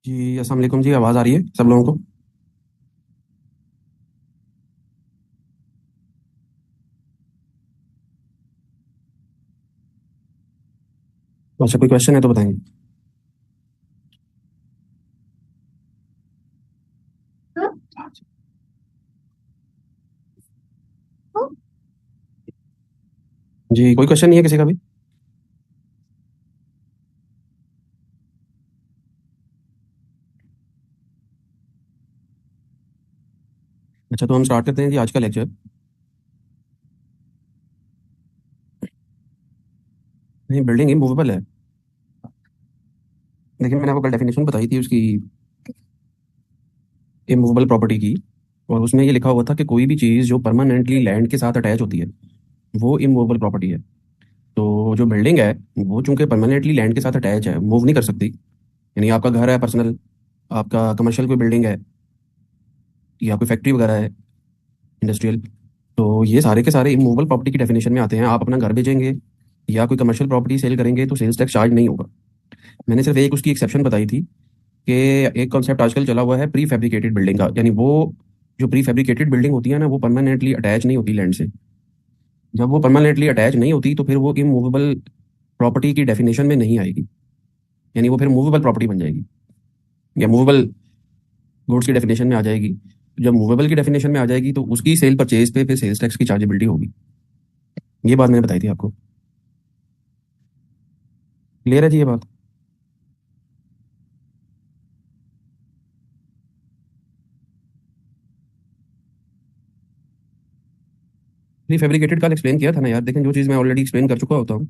जी अस्सलाम वालेकुम जी। आवाज़ आ रही है सब लोगों को? अच्छा, कोई क्वेश्चन है तो बताएंगे। जी, कोई क्वेश्चन नहीं है किसी का भी? अच्छा, तो हम स्टार्ट करते हैं जी आज का लेक्चर। नहीं, बिल्डिंग इमूवेबल है। लेकिन मैंने आपको कल डेफिनेशन बताई थी उसकी, इमूवेबल प्रॉपर्टी की। और उसमें ये लिखा हुआ था कि कोई भी चीज़ जो परमानेंटली लैंड के साथ अटैच होती है वो इमूवेबल प्रॉपर्टी है। तो जो बिल्डिंग है वो चूंकि परमानेंटली लैंड के साथ अटैच है, मूव नहीं कर सकती। यानी आपका घर है पर्सनल, आपका कमर्शियल कोई बिल्डिंग है या कोई फैक्ट्री वगैरह है, इंडस्ट्रियल। तो ये सारे के सारे इमूवेबल प्रॉपर्टी की डेफिनेशन में आते हैं। आप अपना घर बेचेंगे या कोई कमर्शियल प्रॉपर्टी सेल करेंगे तो सेल्स टैक्स चार्ज नहीं होगा। मैंने सिर्फ एक उसकी एक्सेप्शन बताई थी कि एक कॉन्सेप्ट आजकल चला हुआ है प्री फैब्रिकेटेड बिल्डिंग का। यानी वो जो प्री फैब्रिकेटेड बिल्डिंग होती है ना, वो परमानेंटली अटैच नहीं होती लैंड से। जब वो परमानेंटली अटैच नहीं होती तो फिर वो इमूवेबल प्रॉपर्टी की डेफिनेशन में नहीं आएगी। यानी वो फिर मूवेबल प्रॉपर्टी बन जाएगी या मूवेबल गुड्स की डेफिनेशन में आ जाएगी। जब मूवेबल की डेफिनेशन में आ जाएगी तो उसकी सेल परचेज पे फिर सेल्स टैक्स की चार्जेबिलिटी होगी। ये बात मैंने बताई थी आपको। क्लियर है जी ये बात? प्री फैब्रिकेटेड का एक्सप्लेन किया था ना यार। देखें, जो चीज़ मैं ऑलरेडी एक्सप्लेन कर चुका होता हूँ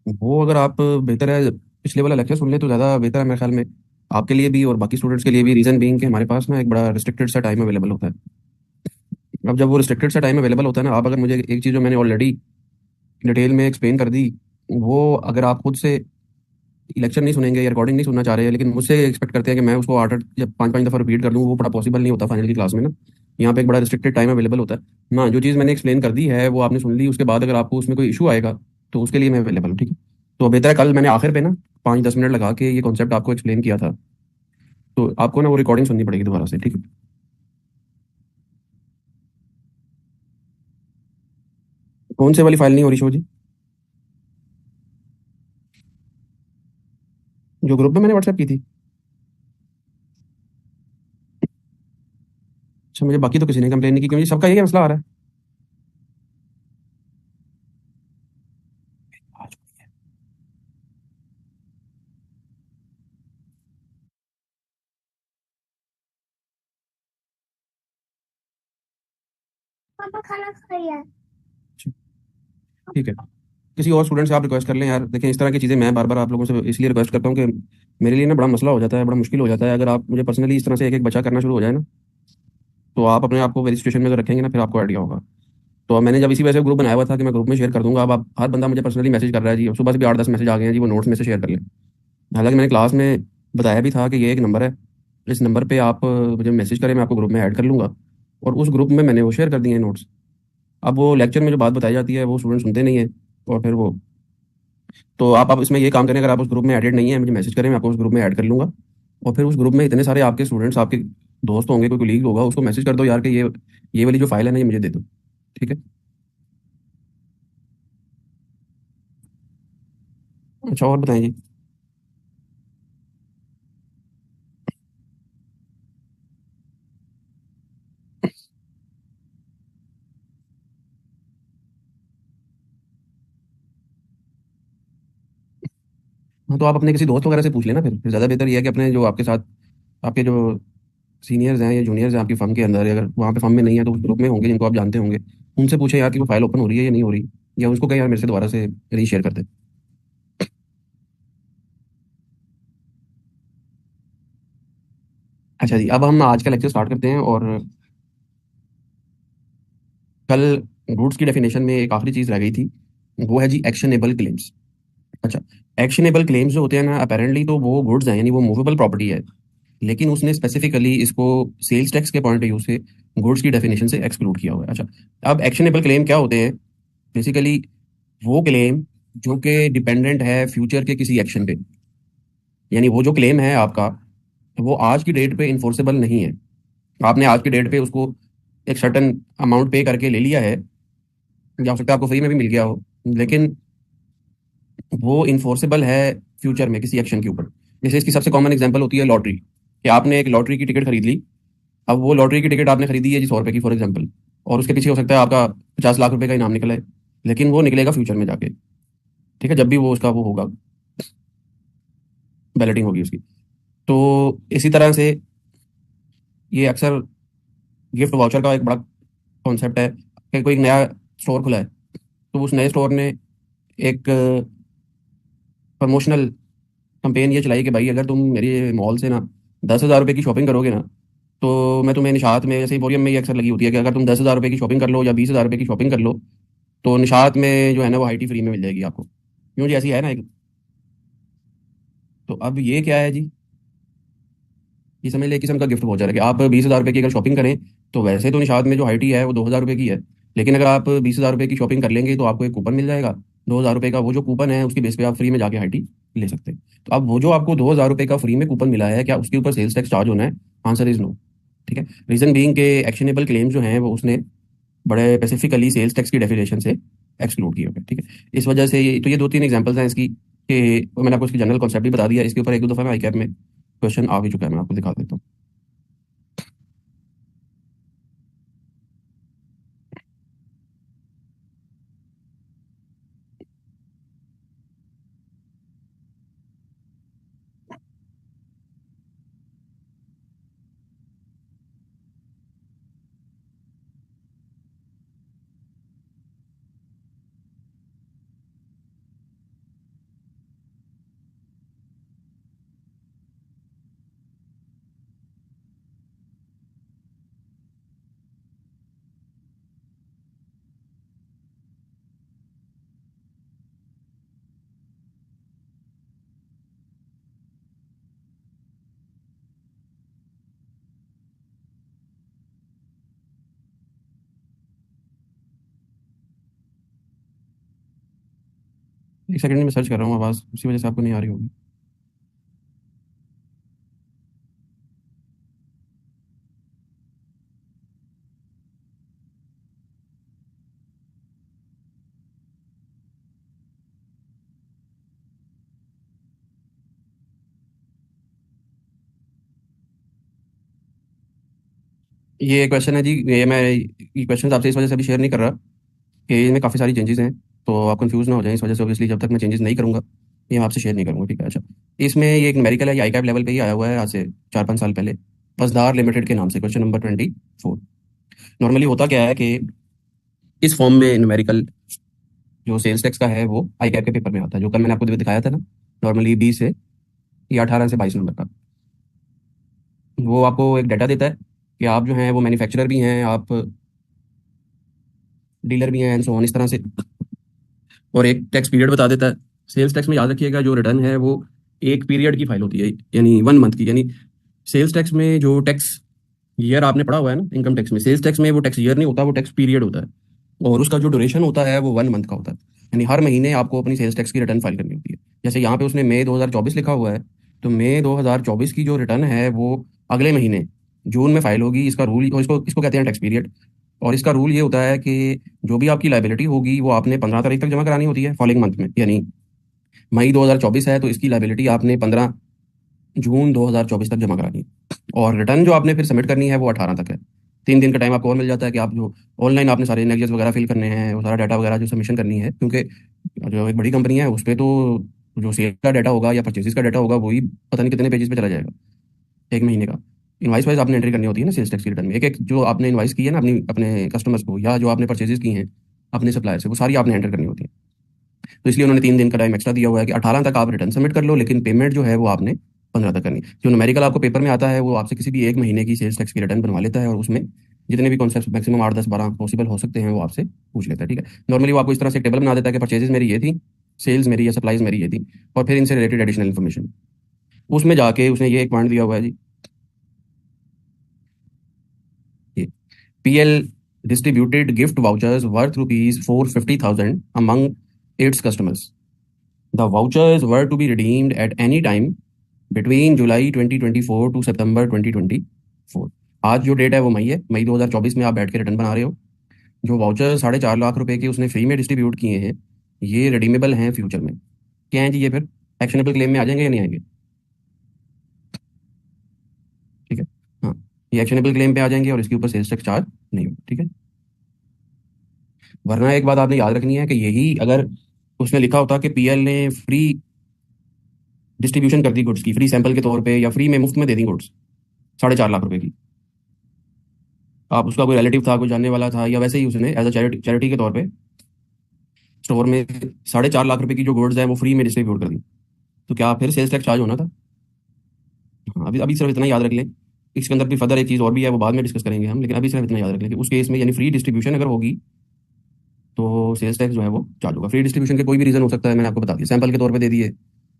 वो अगर आप, बेहतर है पिछले वाला लेक्चर सुन लें तो ज़्यादा बेहतर है मेरे ख्याल में, आपके लिए भी और बाकी स्टूडेंट्स के लिए भी। रीज़न बीइंग कि हमारे पास ना एक बड़ा रिस्ट्रिक्टेड सा टाइम अवेलेबल होता है। अब जब वो रिस्ट्रिक्टेड सा टाइम अवेलेबल होता है ना, आप अगर मुझे एक चीज़ जो मैंने ऑलरेडी डिटेल में एक्सप्लेन कर दी, वो अगर आप खुद से लेक्चर नहीं सुनेंगे या रिकॉर्डिंग नहीं सुनना चाह रहे हैं लेकिन मुझसे एक्सपेक्ट करते हैं कि मैं उसको 8-8 या 5-5 दफ़ा रिपीट कर दूँ, वो बड़ा पॉसिबल नहीं होता फाइनल की क्लास में ना। यहाँ पे एक बड़ा रिस्ट्रिक्टेड टाइम अवेलेबल होता है। हाँ, जो चीज़ मैंने एक्सप्लेन कर दी है वो आपने सुन ली, उसके बाद अगर आपको उसमें कोई इशू आएगा तो उसके लिए मैं अवेलेबल हूँ, ठीक है? तो बेहतर है, कल मैंने आखिर पे ना 5-10 मिनट लगा के ये कॉन्सेप्ट आपको एक्सप्लेन किया था। तो आपको ना वो रिकॉर्डिंग सुननी पड़ेगी दोबारा से, ठीक है? कौन से वाली फाइल नहीं हो रही शो जी? जो ग्रुप में मैंने व्हाट्सएप की थी? अच्छा, मुझे बाकी तो किसी ने कंप्लेन नहीं की, क्योंकि सबका यही मसला आ रहा है। आज पापा खाना खाइए। ठीक है, किसी और स्टूडेंट से आप रिक्वेस्ट कर लें यार। देखें, इस तरह की चीज़ें मैं बार बार आप लोगों से इसलिए रिक्वेस्ट करता हूँ कि मेरे लिए ना बड़ा मसला हो जाता है, बड़ा मुश्किल हो जाता है। अगर आप मुझे पर्सनली इस तरह से एक एक बच्चा करना शुरू हो जाए ना, तो आप अपने आप को मेरी सिचुएशन में अगर रखेंगे ना, फिर आपको आइडिया होगा। तो अब मैंने जब इसी वजह से ग्रुप बनाया हुआ था कि मैं ग्रुप में शेयर कर दूंगा। अब आप हर बंदा मुझे पर्सनली मैसेज कर रहा है जी। अब सुबह से भी 8-10 मैसेज आ गए हैं जी, वो नोट्स में से शेयर कर लें। हालांकि मैंने क्लास में बताया भी था कि ये एक नंबर है, इस नंबर पे आप मुझे मैसेज करें, मैं आपको ग्रुप में ऐड कर लूंगा। और उस ग्रुप में मैंने वो शेयर कर दिए हैं नोट्स। अब वो लेक्चर में जो बात बताई जाती है वो स्टूडेंट सुनते नहीं है, और फिर वो, तो आप इसमें ये काम करें, अगर आप उस ग्रुप में एडेड नहीं है मुझे मैसेज करें, मैं आपको उस ग्रुप में ऐड कर लूंगा। और फिर उस ग्रुप में इतने सारे आपके स्टूडेंट्स, आपके दोस्त होंगे, कोई कोलीग होगा, उसको मैसेज कर दो यार कि ये वाली जो फाइल है ना, ये मुझे दे दो। ठीक है? अच्छा, और बताएं जी। हाँ, तो आप अपने किसी दोस्त वगैरह से पूछ लेना। फिर ज़्यादा बेहतर ये है कि अपने जो आपके साथ आपके जो सीनियर्स हैं या जूनियर्स हैं आपकी फर्म के अंदर, अगर वहाँ पे फर्म में नहीं है तो उस ग्रुप में होंगे जिनको आप जानते होंगे, उनसे पूछे यार कि वो फाइल ओपन हो रही है या नहीं हो रही, या उसको कहें यार मेरे से दोबारा से रीशेयर कर दे। अच्छा जी, अब हम आज का लेक्चर स्टार्ट करते हैं। और कल रूट्स की डेफिनेशन में एक आखिरी चीज़ रह गई थी, वो है जी एक्शनेबल क्लेम्स। अच्छा, एक्शनेबल क्लेम्स जो होते हैं ना, अपेरेंटली तो वो गुड्स हैं, यानी वो मूवेबल प्रॉपर्टी है। लेकिन उसने स्पेसिफिकली इसको सेल्स टैक्स के पॉइंट ऑफ व्यू से गुड्स की डेफिनेशन से एक्सक्लूड किया हुआ है। अच्छा, अब एक्शनेबल क्लेम क्या होते हैं? बेसिकली वो क्लेम जो कि डिपेंडेंट है फ्यूचर के किसी एक्शन पे। यानी वो जो क्लेम है आपका, वो आज की डेट पे इन्फोर्सेबल नहीं है। आपने आज की डेट पे उसको एक सर्टन अमाउंट पे करके ले लिया है, या हो सकता है आपको फ्री में भी मिल गया हो, लेकिन वो इन्फोर्सेबल है फ्यूचर में किसी एक्शन के ऊपर। जैसे इसकी सबसे कॉमन एग्जांपल होती है लॉटरी, कि आपने एक लॉटरी की टिकट खरीद ली। अब वो लॉटरी की टिकट आपने खरीदी है जी 100 रुपए की फॉर एग्जाम्पल, और उसके पीछे हो सकता है आपका 50 लाख रुपए का इनाम निकला है, लेकिन वो निकलेगा फ्यूचर में जाके। ठीक है, जब भी वो उसका वो होगा, बैलेटिंग होगी उसकी। तो इसी तरह से ये अक्सर गिफ्ट वाउचर का एक बड़ा कॉन्सेप्ट है कि कोई नया स्टोर खुला है, तो उस नए स्टोर ने एक प्रमोशनल कंपेन ये चलाई कि भाई अगर तुम मेरे मॉल से ना 10,000 रुपये की शॉपिंग करोगे ना, तो मैं तुम्हें निशात में, जैसे बोरियम में ये अक्सर लगी होती है कि अगर तुम 10,000 रुपये की शॉपिंग कर लो या 20,000 रुपये की शॉपिंग कर लो, तो निशात में जो है ना वो हाई टी फ्री में मिल जाएगी आपको। क्यों जी, ऐसी है ना एक। तो अब ये क्या है जी, ये समझ ले किस्म का गिफ्ट वाउचर है कि आप 20,000 रुपये की अगर शॉपिंग करें, तो वैसे तो निशात में जो हाई टी है वो 2,000 रुपये की है, लेकिन अगर आप 20,000 रुपये की शॉपिंग कर लेंगे तो आपको एक कूपन मिल जाएगा 2,000 रुपये का। वो जो कूपन है उसकी बेस पे आप फ्री में जाके हाई टी ले सकते हैं। तो अब वो जो आपको 2,000 रुपये का फ्री में कूपन मिला है, क्या उसके ऊपर सेल्स टैक्स चार्ज होना है? Answer is no. ठीक है, रीजन बीइंग के एक्शनेबल क्लेम जो हैं वो उसने बड़े स्पेसिफिकली सेल्स टैक्स की डेफिनेशन से एक्सक्लूड किए हुए हैं। ठीक है, इस वजह से तो ये दो तीन एग्जांपल्स हैं इसकी, कि मैंने आपको इसकी जनरल कॉन्सेप्ट भी बता दिया। इसके ऊपर एक दो दफा आई कैप में क्वेश्चन आ भी चुका है, मैं आपको दिखा देता हूँ। एक सेकंड में सर्च कर रहा हूँ, आवाज़ उसी वजह से आपको नहीं आ रही होगी। ये क्वेश्चन है जी, ये क्वेश्चन आपसे इस वजह से अभी शेयर नहीं कर रहा कि इनमें काफ़ी सारी चेंजेस हैं, तो आप कंफ्यूज ना हो जाएं। इस वजह से ऑब्वियसली जब तक मैं चेंजेस नहीं करूँगा ये मैं आपसे शेयर नहीं करूँगा। ठीक है, अच्छा। इसमें ये एक न्यूमेरिकल है, ये आई कैप लेवल पे ही आया हुआ है आज से 4-5 साल पहले, पसदार लिमिटेड के नाम से, क्वेश्चन नंबर 24। नॉर्मली होता क्या है कि इस फॉर्म में न्यूमेरिकल जो सेल्स टैक्स का है वो आई कैप के पेपर में आता है, जो कल मैंने आपको दिखाया था ना, नॉर्मली 20 से या 18 से 22 नंबर का। वो आपको एक डाटा देता है कि आप जो हैं वो मैन्युफैक्चरर भी हैं, आप डीलर भी हैं, एंड सो ऑन, इस तरह से। और एक टैक्स पीरियड बता देता है। सेल्स टैक्स में याद रखिएगा जो रिटर्न है वो एक पीरियड की फाइल होती है, यानी 1 मंथ की। यानी सेल्स टैक्स में जो टैक्स ईयर आपने पढ़ा हुआ है ना इनकम टैक्स में, सेल्स टैक्स में वो टैक्स ईयर नहीं होता, वो टैक्स पीरियड होता है, और उसका जो ड्यूरेशन होता है वो 1 मंथ का होता है। यानी हर महीने आपको अपनी सेल्स टैक्स की रिटर्न फाइल करनी होती है। जैसे यहाँ पे उसने मई 2024 लिखा हुआ है, तो मई 2024 की जो रिटर्न है वो अगले महीने जून में फाइल होगी। इसका रूल, और इसको इसको कहते हैं टैक्स पीरियड। और इसका रूल ये होता है कि जो भी आपकी लाइबिलिटी होगी वो आपने 15 तारीख तक जमा करानी होती है फॉलोइंग मंथ में। यानी मई 2024 है तो इसकी लाइबिलिटी आपने 15 जून 2024 तक जमा करानी है, और रिटर्न जो आपने फिर सबमिट करनी है वो 18 तक है। 3 दिन का टाइम आपको और मिल जाता है कि आप जो ऑनलाइन आपने सारे इनएक्सेस वगैरह फिल करने हैं, वो सारा डाटा वगैरह जो सबमिशन करनी है, क्योंकि जो एक बड़ी कंपनी है उस पर तो जो सेल का डाटा होगा या परचेजेस का डाटा होगा वही पता नहीं कितने पेजेस पे चला जाएगा एक महीने का। इनवाइस वाइज आपने एंट्री करनी होती है ना सेल्स टैक्स की रिटर्न में, एक एक जो आपने इनवाइस की है ना अपनी अपने कस्टमर्स को, या जो आपने परचेजेस की हैं अपने सप्लायर से, वो सारी आपने एंटर करनी होती है। तो इसलिए उन्होंने 3 दिन का टाइम एक्स्ट्रा दिया हुआ है कि 18 तक आप रिटर्न सबमिट कर लो, लेकिन पेमेंट जो है वो आपने 15 तक करनी। जो न्यूमेरिकल आपको पेपर में आता है वो आपसे किसी भी एक महीने की सेल्स टैक्स की रिटर्न बनवा लेता है, और उसमें जितने भी कॉन्सेप्ट मैक्सिमम 8-10-12 पॉसिबल हो सकते हैं वो आपसे पूछ लेता है। ठीक है, नॉर्मली वो आपको इस तरह से टेबल बना देता है कि परचेजेस मेरी ये थी, सेल्स मेरी या सप्लाईज मेरी ये थी, और फिर इनसे रिलेटेड एडिशनल इन्फॉर्मेशन। उसमें जाके उसने ये एक पॉइंट दिया हुआ है जी, ये PL distributed gift vouchers worth rupees 450,000 among its customers. The vouchers were to be redeemed at any time between July 2024 to September 2024। आज जो डेट है वो मई है, मई 2024 में आप बैठ के रिटर्न बना रहे हो। जो वाउचर 4.5 लाख रुपए के उसने फ्री में डिस्ट्रीब्यूट किए हैं, ये रिडीमेबल हैं फ्यूचर में। क्या है जी ये फिर एक्शनेबल क्लेम में आ जाएंगे या नहीं आएंगे? ठीक है। हाँ, ये एक्शनेबल क्लेम पे आ जाएंगे और इसके ऊपर सेल्स टैक्स चार्ज नहीं होगा। ठीक है। वरना एक बात आपने याद रखनी है कि यही अगर उसने लिखा होता कि पीएल ने फ्री डिस्ट्रीब्यूशन कर दी गुड्स की, फ्री सैंपल के तौर पे या फ्री में मुफ्त में दे दी गुड्स 4.5 लाख रुपए की, आप उसका कोई रिलेटिव था, कोई जानने वाला था, या वैसे ही उसने एज अ चैरिटी चैरिटी के तौर पे स्टोर में 4.5 लाख रुपए की जो गुड्स है वो फ्री में डिस्ट्रीब्यूट कर दी, तो क्या फिर सेल्स टैक्स चार्ज होना था? हाँ, अभी अभी सिर्फ इतना याद रख लें। इसके अंदर भी फर्दर एक चीज़ और भी है, वो बाद में डिस्कस करेंगे हम, लेकिन अभी सिर्फ इतना याद रख लें कि उस केस में यानी फ्री डिस्ट्रीब्यूशन अगर होगी तो सेल्स टैक्स जो है वो चार्ज होगा। फ्री डिस्ट्रीब्यूशन के कोई भी रीज़न हो सकता है, मैंने आपको बता दिया। सैंपल के तौर पे दे दिए,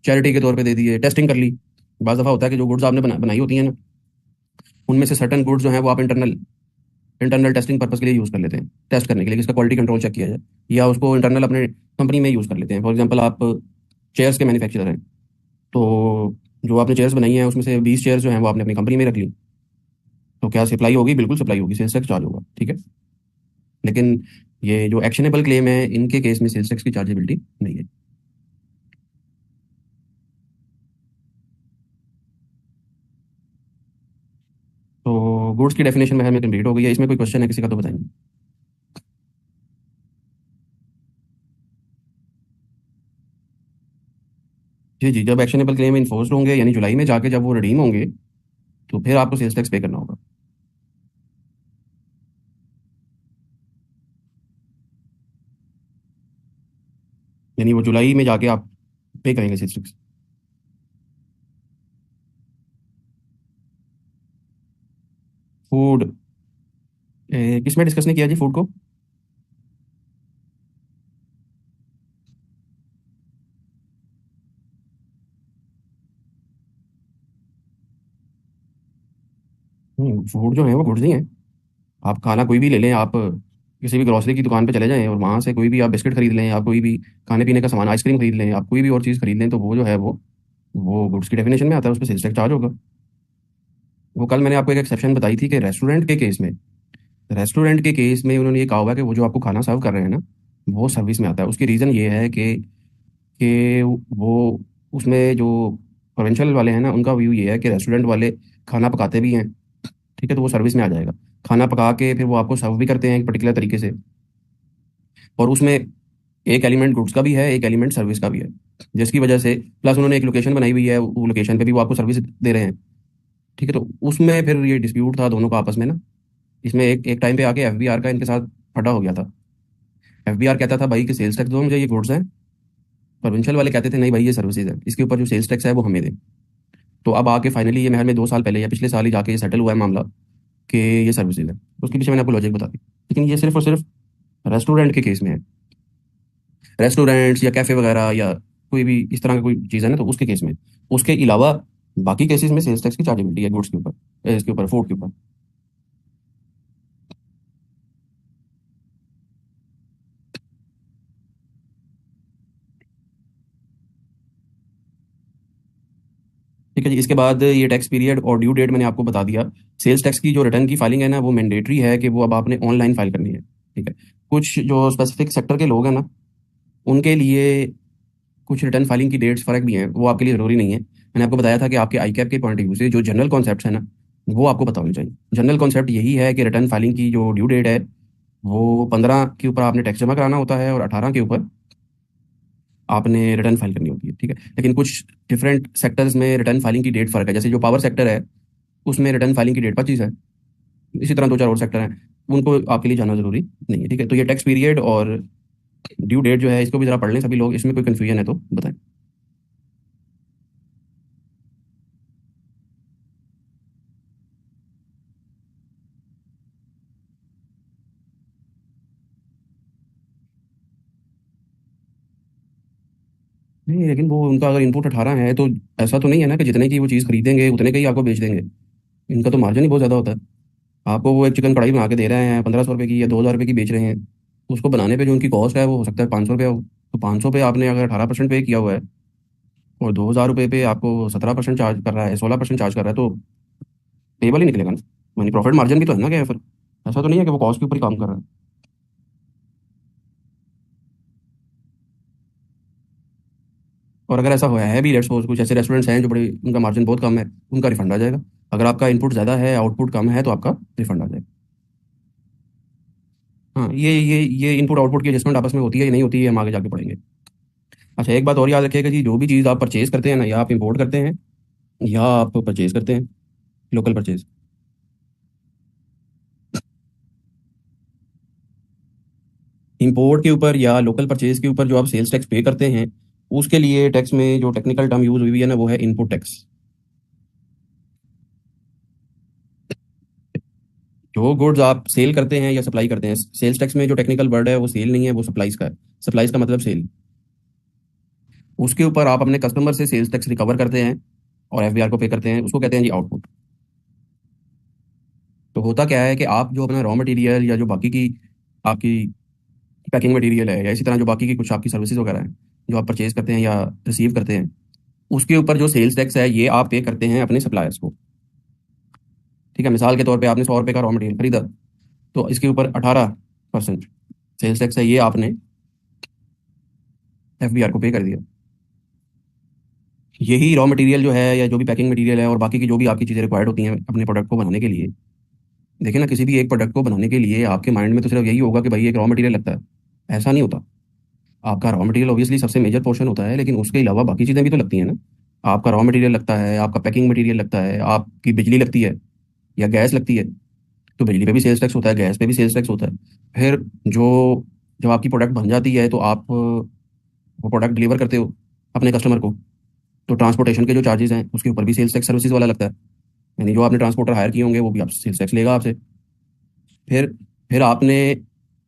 चैरिटी के तौर पे दे दिए, टेस्टिंग कर ली। बाज़ दफ़ा होता है कि जो गुड्स आपने बनाई होती हैं ना, उनमें से सर्टन गुड्स जो हैं वो आप इंटरनल इंटरनल टेस्टिंग पर्पस के लिए यूज़ कर लेते हैं, टेस्ट करने के लिए कि इसका क्वालिटी कंट्रोल चेक किया जाए, या उसको इंटरनल अपने कंपनी में यूज़ कर लेते हैं। फॉर एग्जांपल आप चेयर्स के मैन्युफैक्चरर हैं, तो जो आपने चेयर्स बनाई हैं उसमें से 20 चेयर्स जो हैं वो आपने अपनी कंपनी में रख ली, तो क्या सप्लाई होगी? बिल्कुल सप्लाई होगी, सेल्स टैक्स चार्ज होगा। ठीक है। लेकिन ये जो एक्शनेबल क्लेम है इनके केस में सेल्स टैक्स की चार्जेबिलिटी नहीं है। तो गुड्स की डेफिनेशन में कंप्लीट हो गई है। इसमें कोई क्वेश्चन है किसी का तो बताएंगे। जी जी, जब एक्शनेबल क्लेम इन्फोर्स होंगे यानी जुलाई में जाके जब वो रिडीम होंगे, तो फिर आपको सेल्स टैक्स पे करना होगा। यानी वो जुलाई में जाके आप पे करेंगे सेल्स टैक्स। फूड, किस में डिस्कस नहीं किया जी फूड को? फूड जो है वो गुड्स ही हैं। आप खाना कोई भी ले लें, आप किसी भी ग्रोसरी की दुकान पे चले जाएं और वहां से कोई भी आप बिस्किट खरीद लें, आप कोई भी खाने पीने का सामान, आइसक्रीम खरीद लें, आप कोई भी और चीज़ खरीद लें, तो वो जो है वो गुड्स की डेफिनेशन में आता है, उस पर सेल्स टैक्स चार्ज होगा। वो कल मैंने आपको एक एक्सेप्शन बताई थी कि रेस्टोरेंट के केस में उन्होंने ये कहा हुआ है कि वो जो आपको खाना सर्व कर रहे हैं ना, वो सर्विस में आता है। उसकी रीज़न ये है कि वो उसमें जो प्रोविंशियल वाले हैं ना, उनका व्यू ये है कि रेस्टोरेंट वाले खाना पकाते भी हैं। ठीक है, तो वो सर्विस में आ जाएगा। खाना पका के फिर वो आपको सर्व भी करते हैं एक पर्टिकुलर तरीके से, और उसमें एक एलिमेंट गुड्स का भी है, एक एलिमेंट सर्विस का भी है, जिसकी वजह से प्लस उन्होंने एक लोकेशन बनाई हुई है, वो लोकेशन पे भी वो आपको सर्विस दे रहे हैं। ठीक है, तो उसमें फिर ये डिस्प्यूट था दोनों का आपस में ना। इसमें एक एक टाइम पे आके एफबीआर का इनके साथ फटा हो गया था। एफबीआर कहता था भाई कि सेल्स टैक्स दो मुझे, ये गुड्स हैं। प्रोविंशियल वाले कहते थे नहीं भाई ये सर्विसेज है, इसके ऊपर जो सेल्स टैक्स है वो हमें दें। तो अब आके फाइनली ये महल में 2 साल पहले या पिछले साल ही जाके ये सेटल हुआ है मामला कि ये सर्विसेज है। उसके पीछे मैंने आपको लॉजिक बता दी। लेकिन ये सिर्फ और सिर्फ रेस्टोरेंट के केस में है। रेस्टोरेंट्स या कैफे वगैरह या कोई भी इस तरह का कोई चीज़ है ना, तो उसके केस में। उसके अलावा बाकी केसेस में सेल्स टैक्स की चार्जेबिलिटी है गुड्स के ऊपर, इसके ऊपर, फूड के ऊपर। ठीक है जी। इसके बाद ये टैक्स पीरियड और ड्यू डेट मैंने आपको बता दिया। सेल्स टैक्स की जो रिटर्न की फाइलिंग है ना, वो मैंडेटरी है कि वो अब आपने ऑनलाइन फाइल करनी है। ठीक है। कुछ जो स्पेसिफिक सेक्टर के लोग हैं ना, उनके लिए कुछ रिटर्न फाइलिंग की डेट्स फर्क भी हैं, वो आपके लिए जरूरी नहीं है। मैंने आपको बताया था कि आपके आई कैप के पॉइंट ऑफ व्यू से जो जनरल कॉन्सेप्ट है ना, वो आपको पता होनी चाहिए। जनरल कॉन्सेप्ट यही है कि रिटर्न फाइलिंग की जो ड्यू डेट है वो 15 के ऊपर आपने टैक्स जमा कराना होता है और 18 के ऊपर आपने रिटर्न फाइल करनी होती है। ठीक है। लेकिन कुछ डिफरेंट सेक्टर्स में रिटर्न फाइलिंग की डेट फर्क है। जैसे जो पावर सेक्टर है उसमें रिटर्न फाइलिंग की डेट 25 है। इसी तरह 2 4 और सेक्टर हैं, उनको आपके लिए जानना जरूरी नहीं है। ठीक है। तो ये टैक्स पीरियड और ड्यू डेट जो है इसको भी जरा पढ़ लें सभी लोग, इसमें कोई कंफ्यूजन है तो बताएं। नहीं, लेकिन वो उनका अगर इनपुट 18 है तो ऐसा तो नहीं है ना कि जितने की वो चीज़ खरीदेंगे उतने का ही आपको बेच देंगे। इनका तो मार्जिन ही बहुत ज़्यादा होता है। आपको वो एक चिकन कढ़ाई बना के दे रहे हैं 1500 रुपये की या 2000 रुपये की बेच रहे हैं, उसको बनाने पे जो उनकी कॉस्ट है वो हो सकता है 500 रुपये हो। तो 500 पे आपने अगर 18% पे किया हुआ है और 2,000 रुपये पे आपको 17% चार्ज कर रहा है, 16% चार्ज कर रहा है, तो पेबल ही निकलेगा ना। यानी प्रॉफिट मार्जिन भी तो है ना, क्या है फिर? ऐसा तो नहीं है कि वो कॉस्ट के ऊपर ही काम कर रहा है। और अगर ऐसा हुआ है भी, लेट्स सपोज कुछ ऐसे रेस्टोरेंट्स हैं जो बड़े, उनका मार्जिन बहुत कम है, उनका रिफंड आ जाएगा। अगर आपका इनपुट ज़्यादा है, आउटपुट कम है, तो आपका रिफंड आ जाएगा। हाँ, ये इनपुट आउटपुट की एडजस्टमेंट आपस में होती है या नहीं होती है, हम आगे जाके पढ़ेंगे। अच्छा, एक बात और याद रखिएगा जी, जो भी चीज़ आप परचेज करते हैं ना, या आप इंपोर्ट करते हैं या आप परचेज करते हैं, लोकल परचेज, इंपोर्ट के ऊपर या लोकल परचेज के ऊपर जो आप सेल्स टैक्स पे करते हैं, उसके लिए टैक्स में जो टेक्निकल टर्म यूज हुई है ना, वो है इनपुट टैक्स। जो गुड्स आप सेल करते हैं या सप्लाई करते हैं, सेल्स टैक्स में जो टेक्निकल वर्ड है वो सेल नहीं है, वो सप्लाईज का है। सप्लाईज का मतलब सेल। उसके ऊपर आप अपने कस्टमर से सेल्स टैक्स रिकवर करते हैं और एफबीआर को पे करते हैं, उसको कहते हैं जी आउटपुट। तो होता क्या है कि आप जो अपना रॉ मटेरियल या जो बाकी की आपकी पैकिंग मटेरियल है, या इसी तरह जो बाकी की कुछ आपकी सर्विसेज वगैरह हैं जो आप परचेज करते हैं या रिसीव करते हैं, उसके ऊपर जो सेल्स टैक्स है ये आप पे करते हैं अपने सप्लायर्स को। ठीक है, मिसाल के तौर पे आपने 100 रुपये का रॉ मटेरियल खरीदा, तो इसके ऊपर 18% सेल्स टैक्स है, ये आपने एफबीआर को पे कर दिया। यही रॉ मटेरियल जो है या जो भी पैकिंग मटेरियल है और बाकी की जो भी आपकी चीज़ें रिक्वायर्ड होती हैं अपने प्रोडक्ट को बनाने के लिए, देखिए ना, किसी भी एक प्रोडक्ट को बनाने के लिए आपके माइंड में तो सिर्फ यही होगा कि भाई एक रॉ मटेरियल लगता है। ऐसा नहीं होता। आपका रॉ मटेरियल ऑब्वियसली सबसे मेजर पोर्शन होता है, लेकिन उसके अलावा बाकी चीज़ें भी तो लगती हैं ना। आपका रॉ मटेरियल लगता है, आपका पैकिंग मटेरियल लगता है, आपकी बिजली लगती है या गैस लगती है, तो बिजली पे भी सेल्स टैक्स होता है, गैस पे भी सेल्स टैक्स होता है। फिर जो जब आपकी प्रोडक्ट बन जाती है तो आप वो प्रोडक्ट डिलीवर करते हो अपने कस्टमर को, तो ट्रांसपोर्टेशन के जो चार्जेस हैं उसके ऊपर भी सेल्स टैक्स सर्विसेज वाला लगता है। यानी जो आपने ट्रांसपोर्टर हायर किए होंगे वो भी आप सेल्स टैक्स लेगा आपसे। फिर फिर आपने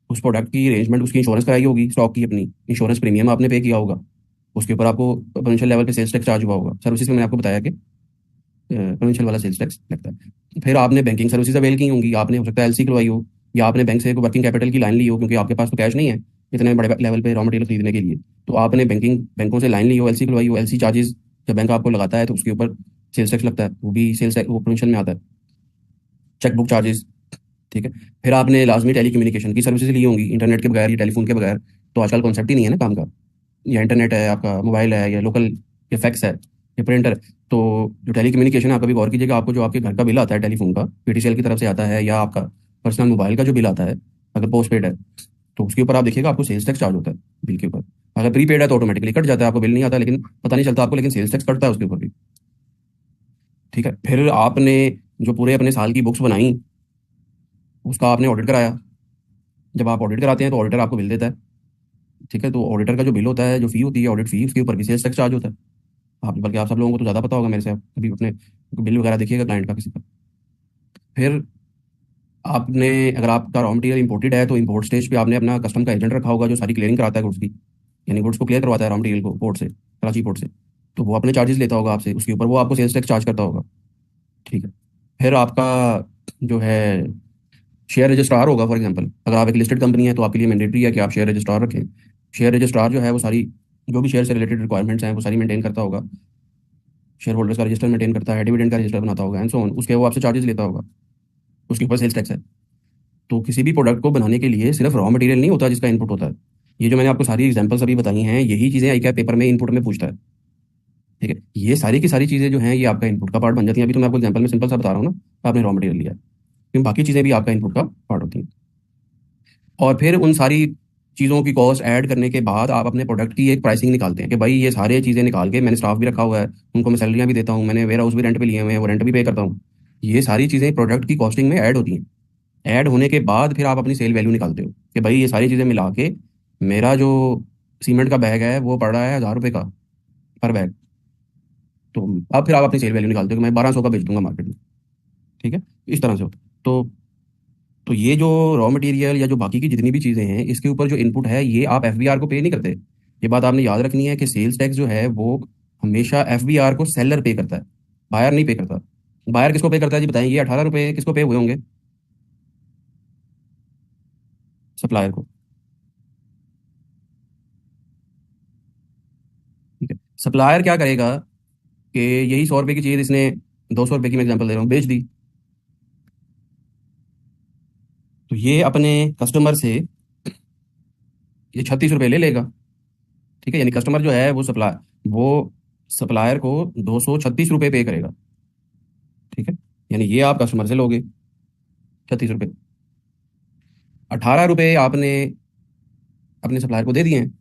उस प्रोडक्ट की अरेंजमेंट, उसकी इंश्योरेंस कराई होगी, स्टॉक की अपनी इंश्योरेंस प्रीमियम आपने पे किया होगा, उसके ऊपर आपको प्रोविंशियल लेवल पे सेल्स टैक्स चार्ज हुआ होगा। सर्विसेज में मैंने आपको बताया कि प्रोविंशियल वाला सेल्स टैक्स लगता है। फिर आपने बैंकिंग सर्विसेज अवेल की होंगी, आपने हो सकता है एलसी खुलवाई हो, या आपने बैंक से एक वर्किंग कैपिटल की लाइन ली हो, क्योंकि आपके पास तो कैश नहीं है इतने बड़े लेवल पे रॉ मटेरियल खरीदने के लिए। तो आपने बैंकों से लाइन ली हो, एलसी खुलवाई हो, एलसी चार्जेस जब बैंक आपको लगाता है तो उसके ऊपर सेल्स टैक्स लगता है, वो भी सेल्स वो प्रोविंशियल में आता है। चेकबुक चार्जेस, ठीक है। फिर आपने लाजमी टेली कम्युनिकेशन की सर्विसेज ली होंगी, इंटरनेट के बगैर या टेलीफोन के बगैर तो आजकल कॉन्सेप्ट ही नहीं है ना काम का। या इंटरनेट है, आपका मोबाइल है, या लोकल या फैक्स है या प्रिंटर है। तो जो टेली कम्युनिकेशन है, आप कभी गौर कीजिएगा, आपको जो आपके घर का बिल आता है टेलीफोन का, पीटीसीएल की तरफ से आता है, या आपका पर्सनल मोबाइल का जो बिल आता है, अगर पोस्ट पेड है, तो उसके ऊपर आप देखिएगा आपको सेल्स टैक्स चार्ज होता है बिल के ऊपर। अगर प्रीपेड है तो ऑटोमेटिकली कट जाता है, आपको बिल नहीं आता, लेकिन पता नहीं चलता आपको, लेकिन सेल्स टैक्स कटता है उसके ऊपर भी। ठीक है। फिर आपने जो पूरे अपने साल की बुक्स बनाई, उसका आपने ऑडिट कराया। जब आप ऑडिट कराते हैं तो ऑडिटर आपको बिल देता है। ठीक है, तो ऑडिटर का जो बिल होता है, जो फी होती है ऑडिट फी, उसके ऊपर भी सेल्स टैक्स चार्ज होता है। आप, बल्कि आप सब लोगों को तो ज़्यादा पता होगा मेरे से, आप कभी अपने बिल वगैरह देखिएगा क्लाइंट का किसी का। फिर आपने, अगर आपका रॉ मटेरियल इंपोर्टेड है तो इंपोर्ट स्टेज पे आपने अपना कस्टम का एजेंट रखा होगा जो सारी क्लियरिंग कराता है गुड्स की, यानी गुड्स को क्लियर करवाता है रॉ मटेरियल को पोर्ट से, कराची पोर्ट से। तो वो अपने चार्जेस लेता होगा आपसे, उसके ऊपर वो आपको सेल्स टैक्स चार्ज करता होगा। ठीक है। फिर आपका जो है शेयर रजिस्ट्रार होगा, फॉर एग्जांपल अगर आप एक लिस्टेड कंपनी है तो आपके लिए मैंडेटरी है कि आप शेयर रजिस्ट्रार रखें। शेयर रजिस्ट्रार जो है वो सारी जो भी शेयर से रिलेटेड रिक्वायरमेंट्स हैं वो सारी मेंटेन करता होगा। शेयर होल्डर्स का रजिस्टर मेंटेन करता है, डिविडेंड का रजिस्टर बनाता होगा, एंड सो ऑन। उसके वो आपसे चार्जेस लेता होगा, उसके ऊपर सेल्स टैक्स है। तो किसी भी प्रोडक्ट को बनाने के लिए सिर्फ रॉ मटेरियल नहीं होता जिसका इनपुट होता है। ये जो मैंने आपको सारी एग्जांपल्स अभी बताई हैं, यही चीज़ें आई क्या पेपर में इनपुट में पूछता है। ठीक है, ये सारी की सारी चीज़ें जो हैं ये आपका इनपुट का पार्ट बन जाती हैं। अभी तो मैं आपको एग्जांपल में सिंपल सा बता रहा हूँ ना, आपने रॉ मटेरियल लिया है, लेकिन बाकी चीज़ें भी आपका इनपुट का पार्ट होती हैं। और फिर उन सारी चीज़ों की कॉस्ट ऐड करने के बाद आप अपने प्रोडक्ट की एक प्राइसिंग निकालते हैं कि भाई ये सारी चीज़ें निकाल के, मैंने स्टाफ भी रखा हुआ है, उनको मैं सैलरियाँ भी देता हूँ, मैंने वेयर हाउस भी रेंट पे लिए हुए हैं, वो रेंट भी पे करता हूँ। ये सारी चीज़ें प्रोडक्ट की कॉस्टिंग में ऐड होती हैं। ऐड होने के बाद फिर आप अपनी सेल वैल्यू निकालते हो कि भाई ये सारी चीज़ें मिला के मेरा जो सीमेंट का बैग है वो पड़ रहा है 1,000 रुपये का पर बैग। तो अब फिर आप अपनी सेल वैल्यू निकालते हो कि मैं 1,200 का बेच दूंगा मार्केट में। ठीक है, इस तरह से होता है। तो ये जो रॉ मटेरियल या जो बाकी की जितनी भी चीज़ें हैं, इसके ऊपर जो इनपुट है ये आप एफबीआर को पे नहीं करते। ये बात आपने याद रखनी है कि सेल्स टैक्स जो है वो हमेशा एफबीआर को सेलर पे करता है, बायर नहीं पे करता। बायर किसको पे करता है जी बताएं, ये 18 रुपये किसको पे हुए होंगे? सप्लायर को। ठीक है, सप्लायर क्या करेगा कि यही 100 रुपए की चीज़ इसने 200 रुपए की, मैं एग्जाम्पल दे रहा हूँ, बेच दी। तो ये अपने कस्टमर से ये 36 रुपये ले लेगा। ठीक है, यानी कस्टमर जो है वो सप्लायर को 236 रुपये पे करेगा। ठीक है, यानी ये आप कस्टमर से लोगे 36 रुपये, 18 रुपये आपने अपने सप्लायर को दे दिए हैं।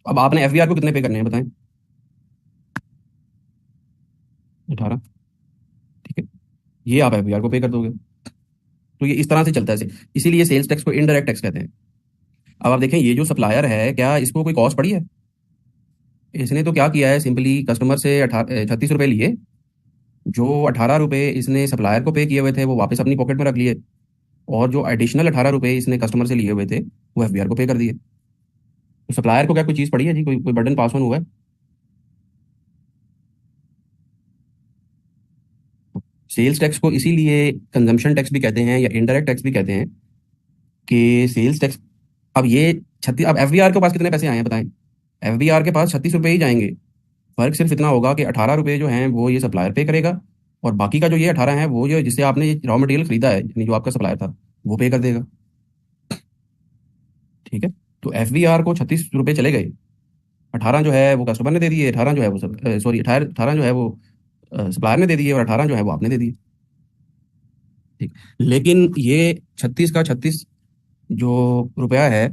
अब आपने एफबीआर को कितने पे करने हैं बताएं? 18। ठीक है, ये आप एफबीआर को पे कर दोगे। तो ये इस तरह से चलता है। इसीलिए सेल्स टैक्स को इनडायरेक्ट टैक्स कहते हैं। अब आप देखें, ये जो सप्लायर है, क्या इसको कोई कॉस्ट पड़ी है? इसने तो क्या किया है, सिंपली कस्टमर से 36 रुपये लिए, जो 18 रुपये इसने सप्लायर को पे किए हुए थे वो वापस अपनी पॉकेट में रख लिए, और जो एडिशनल 18 रुपये इसने कस्टमर से लिए हुए थे वो एफबीआर को पे कर दिए। तो सप्लायर को क्या कोई चीज़ पड़ी है जी? कोई कोई बर्डन पास ऑन हुआ है? सेल्स टैक्स को इसीलिए कंजम्पशन टैक्स भी कहते हैं या इनडायरेक्ट टैक्स भी कहते हैं कि सेल्स टैक्स। अब ये 36, अब एफबीआर के पास कितने पैसे आए हैं बताएं? एफबीआर के पास 36 रुपये ही जाएंगे। फर्क सिर्फ इतना होगा कि 18 रुपये जो हैं वो ये सप्लायर पे करेगा, और बाकी का जो ये 18 है वो जो जिससे आपने ये रॉ मटेरियल खरीदा है, यानी जो आपका सप्लायर था, वो पे कर देगा। ठीक है, तो एफबीआर को 36 रुपये चले गए। 18 जो है वो कस्टमर ने दे दिए, 18 जो है वो सॉरी 18 जो है वो सप्लायर ने दे दिए, और 18 जो है वो आपने दे दिए। ठीक, लेकिन ये 36 का 36 जो रुपया है,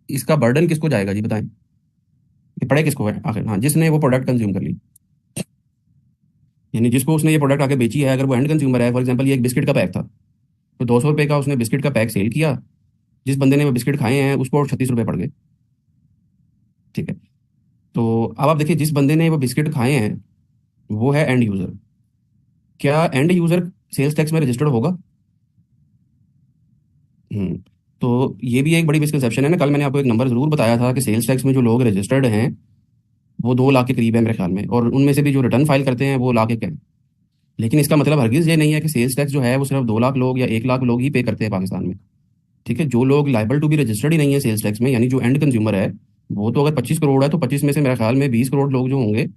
इसका बर्डन किसको जाएगा जी बताएं? ये पड़े किसको है आखिर? हाँ, जिसने वो प्रोडक्ट कंज्यूम कर ली, यानी जिसको उसने ये प्रोडक्ट आके बेची है। अगर वो एंड कंज्यूमर है, फॉर एग्जांपल ये एक बिस्किट का पैक था, तो 200 रुपये का उसने बिस्किट का पैक सेल किया। जिस बंदे ने वो बिस्किट खाए हैं उसको 36 रुपये पड़ गए। ठीक है, तो अब आप देखिए, जिस बंदे ने वो बिस्किट खाए हैं वो है एंड यूजर। क्या एंड यूजर सेल्स टैक्स में रजिस्टर्ड होगा? हम्म तो ये भी एक बड़ी मिसकंसेप्शन है ना। कल मैंने आपको एक नंबर जरूर बताया था कि सेल्स टैक्स में जो लोग रजिस्टर्ड हैं वो 2 लाख के करीब है मेरे ख्याल में, और उनमें से भी जो रिटर्न फाइल करते हैं वो लाख एक है। लेकिन इसका मतलब हरगिज ये नहीं है कि सेल्स टैक्स जो है वो सिर्फ 2 लाख लोग या 1 लाख लोग ही पे करते हैं पाकिस्तान में। ठीक है, जो लोग लाइबल टू बी रजिस्टर्ड ही नहीं है सेल्स टैक्स में, यानी जो एंड कंज्यूमर है, वो तो अगर 25 करोड़ है तो 25 में से मेरे ख्याल में 20 करोड़ लोग जो होंगे,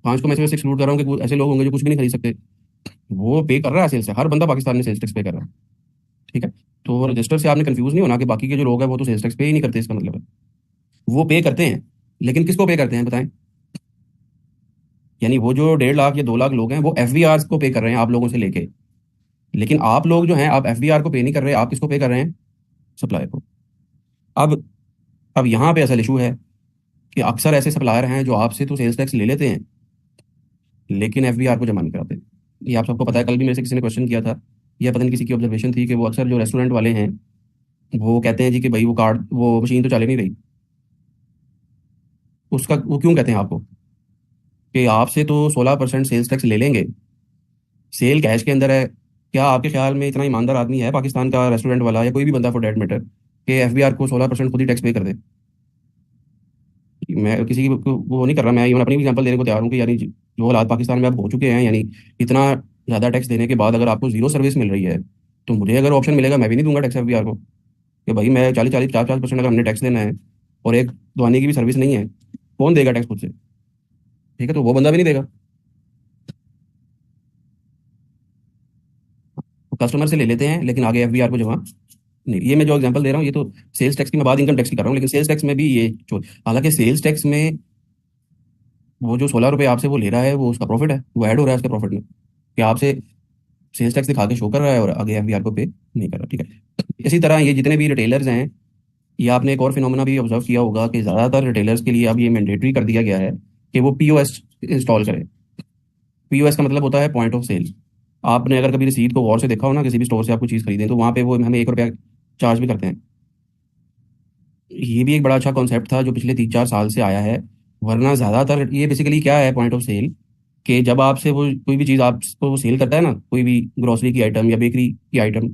5 को मैं इसमें से एक्सक्लूड कर रहा हूँ कि ऐसे लोग होंगे जो कुछ भी नहीं खरीद सकते, वो पे कर रहा है सेल्स टैक्स। हर बंदा पाकिस्तान में सेल्स टैक्स पे कर रहा है। ठीक है, तो रजिस्टर से आपने कंफ्यूज नहीं होना कि बाकी के जो लोग हैं वो तो सेल्स टैक्स पे ही नहीं करते, इसका मतलब है वो पे करते हैं। लेकिन किसको पे करते हैं बताएं? यानी वो जो 1.5 लाख या 2 लाख लोग हैं वो एफबीआर को पे कर रहे हैं आप लोगों से लेके। लेकिन आप लोग जो हैं, आप एफबीआर को पे नहीं कर रहे, आप किसको पे कर रहे हैं? सप्लायर को। अब अब यहाँ पे असल इशू है कि अक्सर ऐसे सप्लायर हैं जो आपसे तो सेल्स टैक्स ले लेते हैं लेकिन एफबीआर को जमा नहीं कराते। ये आप सबको पता है, कल भी मेरे से किसी ने क्वेश्चन किया था, या पता नहीं किसी की ऑब्जर्वेशन थी, कि वो अक्सर जो रेस्टोरेंट वाले हैं वो कहते हैं जी कि भाई वो मशीन तो चल ही नहीं रही। उसका वो क्यों कहते हैं आपको कि आपसे तो 16% सेल्स टैक्स ले लेंगे, सेल कैश के अंदर है। क्या आपके ख्याल में इतना ईमानदार आदमी है पाकिस्तान का रेस्टोरेंट वाला या कोई भी बंदा फॉर डेट मैटर कि एफबीआर को 16% खुद ही टैक्स पे कर दे? मैं किसी की वो नहीं कर रहा, मैं इवन अपनी एग्जांपल देने को तैयार हूँ कि यानी जो हालात पाकिस्तान में अब हो चुके हैं, यानी इतना ज़्यादा टैक्स देने के बाद अगर आपको जीरो सर्विस मिल रही है, तो मुझे अगर ऑप्शन मिलेगा मैं भी नहीं दूंगा टैक्स एफबीआर को, कि भाई मैं 40-40 50-50% अगर हमने टैक्स देना है और एक दवाने की भी सर्विस नहीं है, कौन देगा टैक्स खुद से? ठीक है, तो वो बंदा भी नहीं देगा, तो कस्टमर से ले लेते हैं लेकिन आगे एफबीआर को जमा नहीं। ये मैं जो एग्जांपल दे रहा हूँ ये तो सेल्स टैक्स की, मैं बात इनकम टैक्स की कर रहा हूँ, लेकिन सेल्स टैक्स में भी ये हालांकि सेल्स टैक्स में वो जो 16 रुपये आपसे वो ले रहा है वो उसका प्रॉफिट है, वो ऐड हो रहा है उसके प्रॉफिट में, कि आपसे सेल्स टैक्स दिखा के शो कर रहा है और आगे एफबीआर को पे नहीं कर रहा। ठीक है, इसी तरह ये जितने भी रिटेलर्स हैं, ये आपने एक और फिनोमेना भी ऑब्जर्व किया होगा कि ज़्यादातर रिटेलर्स के लिए अब ये मैंडेटरी कर दिया गया है कि वो पीओएस इंस्टॉल करें। पीओएस का मतलब होता है पॉइंट ऑफ सेल। आपने अगर कभी रिसीट को गौर से देखा हो ना, किसी भी स्टोर से आप कोई चीज़ खरीदें तो वहाँ पे वो हमें 1 रुपया चार्ज भी करते हैं। ये भी एक बड़ा अच्छा कॉन्सेप्ट था जो पिछले 3-4 साल से आया है। वरना ज़्यादातर ये बेसिकली क्या है, पॉइंट ऑफ सेल, कि जब आपसे वो कोई भी चीज़ आपको वो सेल करता है ना, कोई भी ग्रोसरी की आइटम या बेकरी की आइटम,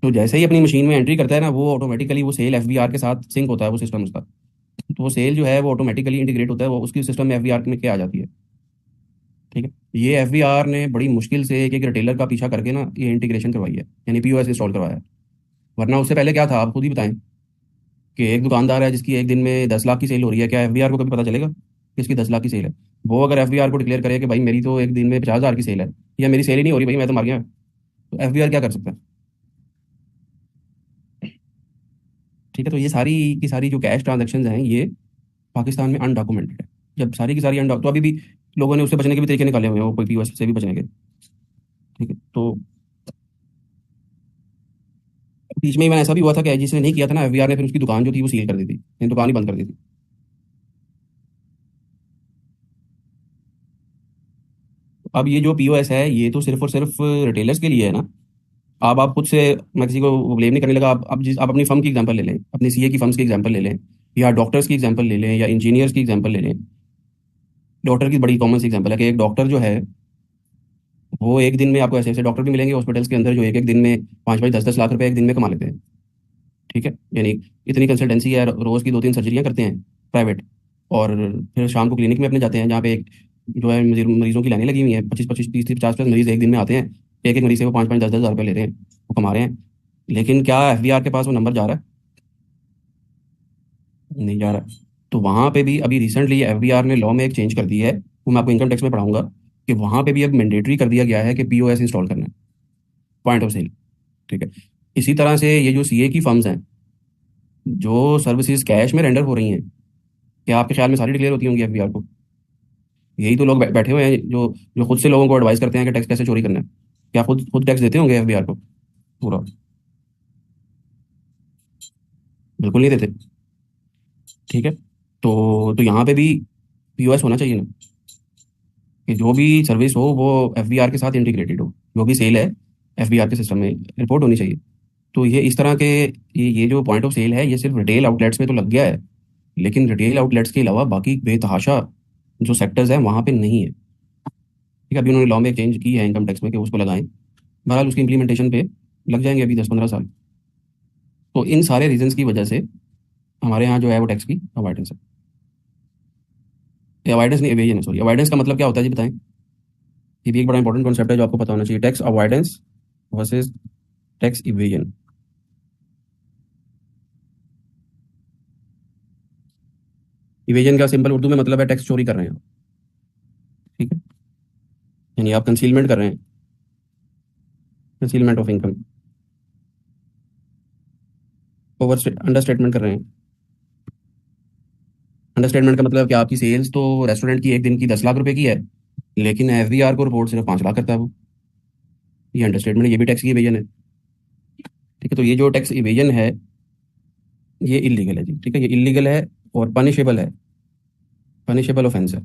तो जैसे ही अपनी मशीन में एंट्री करता है ना, वो ऑटोमेटिकली वो सेल एफबीआर के साथ सिंक होता है वो सिस्टम उसका। तो वो सेल जो है वो ऑटोमेटिकली इंटीग्रेट होता है, वो उसकी सिस्टम में एफबीआर में क्या आ जाती है। ठीक है, ये एफबीआर ने बड़ी मुश्किल से एक एक रिटेलर का पीछा करके ना ये इंटीग्रेशन करवाई है, यानी पीओएस इंस्टॉल करवाया है। वरना उससे पहले क्या था आप खुद ही बताएं? कि एक दुकानदार है जिसकी एक दिन में 10 लाख की सेल हो रही है, क्या एफबीआर को कभी पता चलेगा कि इसकी 10 लाख की सेल है? वो अगर एफबीआर को डिक्लेयर करे कि भाई मेरी तो एक दिन में 50,000 की सेल है, या मेरी सेल ही नहीं हो रही भाई, मैं तो मर गया, तो एफबीआर क्या कर सकता है? ठीक है, तो ये सारी की सारी जो कैश ट्रांजेक्शन हैं, ये पाकिस्तान में अनडॉक्यूमेंटेड है। जब सारी की सारी तो अभी भी लोगों ने उससे बचने के भी तरीके निकाले हुए हैं, वो पीओएस से भी बचने के। ठीक है, तो बीच में ही मैंने ऐसा भी हुआ था कि जिसने नहीं किया था ना एफबीआर ने, फिर उसकी दुकान जो थी वो सील कर दी थी, यानी दुकान ही बंद कर दी थी। अब ये जो पीओएस है, ये तो सिर्फ और सिर्फ रिटेलर्स के लिए है ना। अब आप खुद से, मैं किसी को ब्लेम नहीं करने लगा, आप अपनी फर्म की एग्जांपल ले लें, अपनी सीए की फर्म्स की एग्जांपल ले लें, या डॉक्टर्स की एग्जांपल ले लें, या इंजीनियर्स की एग्जांपल ले लें। डॉक्टर की बड़ी कॉमन सी एग्जांपल है कि एक डॉक्टर जो है, वो एक दिन में, आपको ऐसे ऐसे डॉक्टर भी मिलेंगे हॉस्पिटल्स के अंदर जो एक एक दिन में 5-5, 10-10 लाख रुपए एक दिन में कमा लेते हैं। ठीक है, यानी इतनी कंसल्टेंसी है, रोज़ की 2-3 सर्जरियाँ करते हैं प्राइवेट, और फिर शाम को क्लिनिक में अपने जाते हैं, जहाँ पे एक जो है मरीजों की लाइनें लगी हुई हैं, 25-25, 30-30, 50-50 मरीज एक दिन में आते हैं। एक एक मरीज से वो 5-5, 10-10 हज़ार रुपये ले रहे हैं, वो कमा रहे हैं। लेकिन क्या एफबीआर के पास वो नंबर जा रहा है? नहीं जा रहा है। तो वहाँ पे भी अभी रिसेंटली एफबीआर ने लॉ में एक चेंज कर दी है, वो मैं आपको इनकम टैक्स में पढ़ाऊंगा, कि वहाँ पे भी अब मैंडेटरी कर दिया गया है कि पीओएस इंस्टॉल करना है, पॉइंट ऑफ सेल। ठीक है, इसी तरह से ये जो सीए की फर्म्स हैं, जो सर्विसेज कैश में रेंडर हो रही हैं, क्या आपके ख्याल में सारी डिक्लेयर होती होंगी एफबीआर को? यही तो लोग बैठे हुए हैं जो जो खुद से लोगों को एडवाइस करते हैं कि टैक्स कैसे चोरी करना है। क्या खुद खुद टैक्स देते होंगे एफबीआर को पूरा? बिल्कुल नहीं देते। ठीक है, तो यहाँ पे भी पीओएस होना चाहिए ना, कि जो भी सर्विस हो वो एफबीआर के साथ इंटीग्रेटेड हो, जो भी सेल है एफबीआर के सिस्टम में रिपोर्ट होनी चाहिए। तो ये इस तरह के, ये जो पॉइंट ऑफ सेल है, ये सिर्फ रिटेल आउटलेट्स में तो लग गया है, लेकिन रिटेल आउटलेट्स के अलावा बाकी बेतहाशा जो सेक्टर्स हैं वहाँ पे नहीं है। ठीक है, अभी उन्होंने लॉ में चेंज की है इनकम टैक्स में कि उसको लगाएं, बहरहाल उसकी इंप्लीमेंटेशन पे लग जाएंगे अभी 10-15 साल। तो इन सारे रीजंस की वजह से हमारे यहाँ जो है वो टैक्स की अवॉइडेंस है। अवॉइडेंस नहीं, एवेजन है, सॉरी। अवॉइडेंस का मतलब क्या होता है जी, बताएं। ये भी एक बड़ा इंपॉर्टेंट कॉन्सेप्ट है जो आपको पता होना चाहिए, tax avoidance versus tax evasion. Evasion का सिंपल उर्दू में मतलब है टैक्स चोरी कर रहे हैं आप। ठीक है, यानी आप कंसीलमेंट कर रहे हैं, concealment of income, over under statement कर रहे हैं। अंडर स्टेटमेंट का मतलब कि आपकी सेल्स तो रेस्टोरेंट की एक दिन की 10 लाख रुपए की है, लेकिन एफबीआर को रिपोर्ट सिर्फ 5 लाख करता है वो। ये अंडर स्टेटमेंट है, ये भी टैक्स की इवेजन है। ठीक है, तो ये जो टैक्स इवेजन है, ये इलीगल है जी। ठीक है, ये इलीगल है और पनिशेबल है, पनिशेबल ऑफेंस है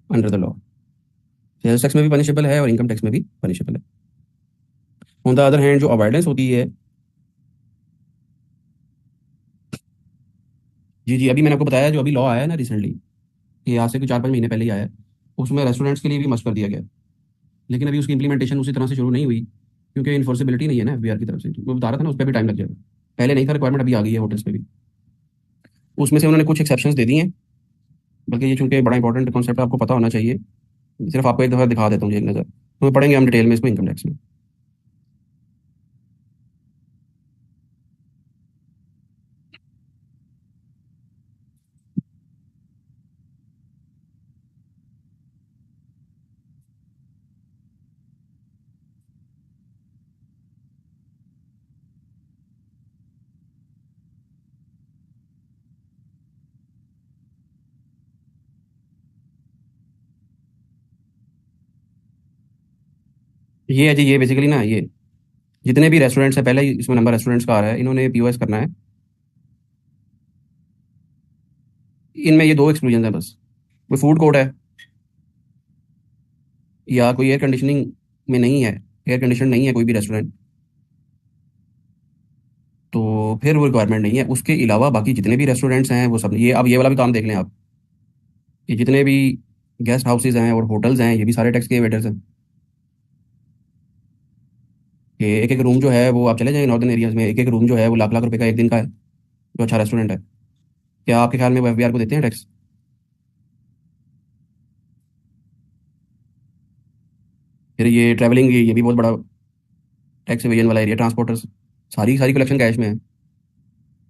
under the law. Sales tax में भी पनिशेबल है और इनकम टैक्स में भी पनिशेबल है। ऑन द अदर हैंड जो अवॉइडेंस होती है, जी जी, अभी मैंने आपको बताया जो अभी लॉ आया है ना रिसेंटली, ये आज से कुछ 4-5 महीने पहले ही आया है, उसमें रेस्टोरेंट्स के लिए भी मस्ट कर दिया गया है। लेकिन अभी उसकी इंप्लीमेंटेशन उसी तरह से शुरू नहीं हुई, क्योंकि इन्फोर्सेबिलिटी नहीं है ना एफबीआर की तरफ से। मैं बता रहा था ना, उस पर भी टाइम लग जाएगा। पहले नहीं था रिक्वायरमेंट, अभी आ गई है होटल्स पे भी। उसमें से उन्होंने कुछ एक्सेप्शंस दे दी हैं, बल्कि ये चूंकि बड़ा इंपॉर्टेंट कॉन्सेप्ट आपको पता होना चाहिए, सिर्फ आपको एक दफ़ा दिखा देता हूँ जी, एक नज़र, तो पढ़ेंगे हम डिटेल में इसको इनकम टैक्स में। ये है जी, ये बेसिकली ना, ये जितने भी रेस्टोरेंट्स हैं, पहले ही इसमें नंबर रेस्टोरेंट्स का आ रहा है, इन्होंने पीओएस करना है। इनमें ये दो एक्सक्लूजन है बस, कोई फूड कोर्ट है या कोई एयर कंडीशनिंग में नहीं है, एयर कंडीशन नहीं है कोई भी रेस्टोरेंट, तो फिर वो रिक्वायरमेंट नहीं है। उसके अलावा बाकी जितने भी रेस्टोरेंट्स हैं वो सब, ये अब ये वाला भी काम देख लें आप, ये जितने भी गेस्ट हाउसेज हैं और होटल्स हैं, ये भी सारे टैक्स के वेटर्स हैं। ये एक एक रूम जो है वो, आप चले जाएंगे नॉर्दर्न एरियाज में, एक एक रूम जो है वो लाख लाख रुपए का एक दिन का है, जो अच्छा रेस्टोरेंट है। क्या आपके ख्याल में वो एफबीआर को देते हैं टैक्स? फिर ये ट्रैवलिंग, ये भी बहुत बड़ा टैक्स एवेजन वाला एरिया, ट्रांसपोर्टर्स, सारी सारी कलेक्शन कैश में है।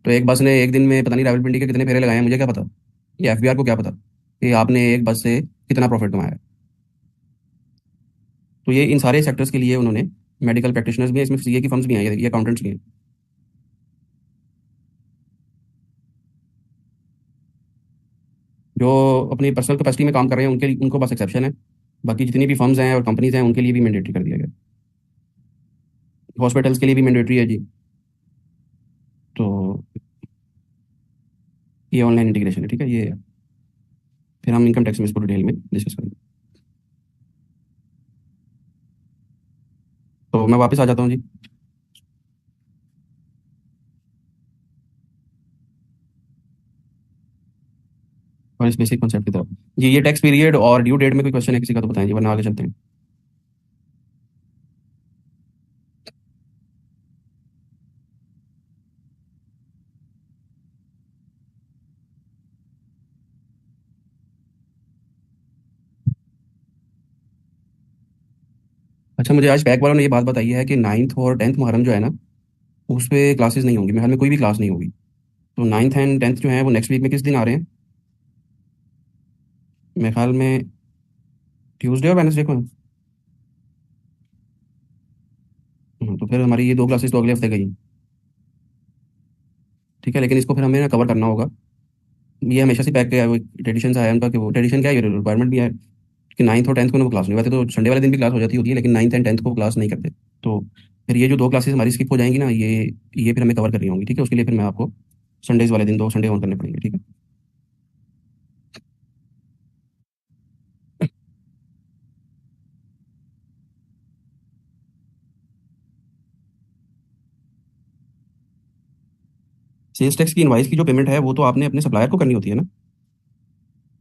तो एक बस ने एक दिन में पता नहीं रावलपिंडी के कितने फेरे लगाए हैं, मुझे क्या पता। ये एफबीआर को क्या पता कि आपने एक बस से कितना प्रॉफिट कमाया है। तो ये इन सारे सेक्टर्स के लिए उन्होंने मेडिकल प्रैक्टिशनर्स भी हैं, इसमें सीए की फर्म्स भी हैं, ये अकाउंटेंट्स भी हैं। जो अपनी पर्सनल कैपेसिटी में काम कर रहे हैं उनके उनको बस एक्सेप्शन है। बाकी जितनी भी फर्म्स हैं और कंपनीज हैं उनके लिए भी मैंडेटरी कर दिया गया। हॉस्पिटल्स के लिए भी मैंडेटरी है जी। तो ये ऑनलाइन इंटीग्रेशन है, ठीक है। ये फिर हम इनकम टैक्स में इसको डिटेल में डिस्कस करेंगे। तो मैं वापस आ जाता हूँ जी। और इस बेसिक कॉन्सेप्ट की तरफ जी, ये टैक्स पीरियड और ड्यू डेट में कोई क्वेश्चन है किसी का तो बताएं जी, वरना आगे चलते हैं। अच्छा, मुझे आज पैक वालों ने ये बात बताई है कि 9th और 10th मुहर्रम जो है ना, उस पे क्लासेस नहीं होंगी, मेरे ख्याल में कोई भी क्लास नहीं होगी। तो 9th एंड 10th जो है वो नेक्स्ट वीक में किस दिन आ रहे हैं? मेरे ख्याल में ट्यूसडे और वेडनेसडे को है। तो फिर हमारी ये दो क्लासेस तो अगले हफ्ते गई। ठीक है, लेकिन इसको फिर हमें ना कवर करना होगा। ये हमेशा से पैक वो ट्रेडिशन से आया उनका, कि वो ट्रेडिशन क्या है, रिक्वायरमेंट भी है कि 9th और 10th को ना वो क्लास नहीं, वैसे तो संडे वाले दिन भी क्लास हो जाती होती है, लेकिन 9th एंड 10th को क्लास नहीं करते। तो फिर ये जो दो क्लासेस हमारी स्किप हो जाएंगी ना, ये फिर हमें कवर करनी होंगी, ठीक है। उसके लिए फिर मैं आपको संडेज वाले दिन दो संडे ऑन करने पड़ेंगे, ठीक है। सेल्स टैक्स की इनवाइस की जो पेमेंट है वो तो आपने अपने सप्लायर को करनी होती है ना,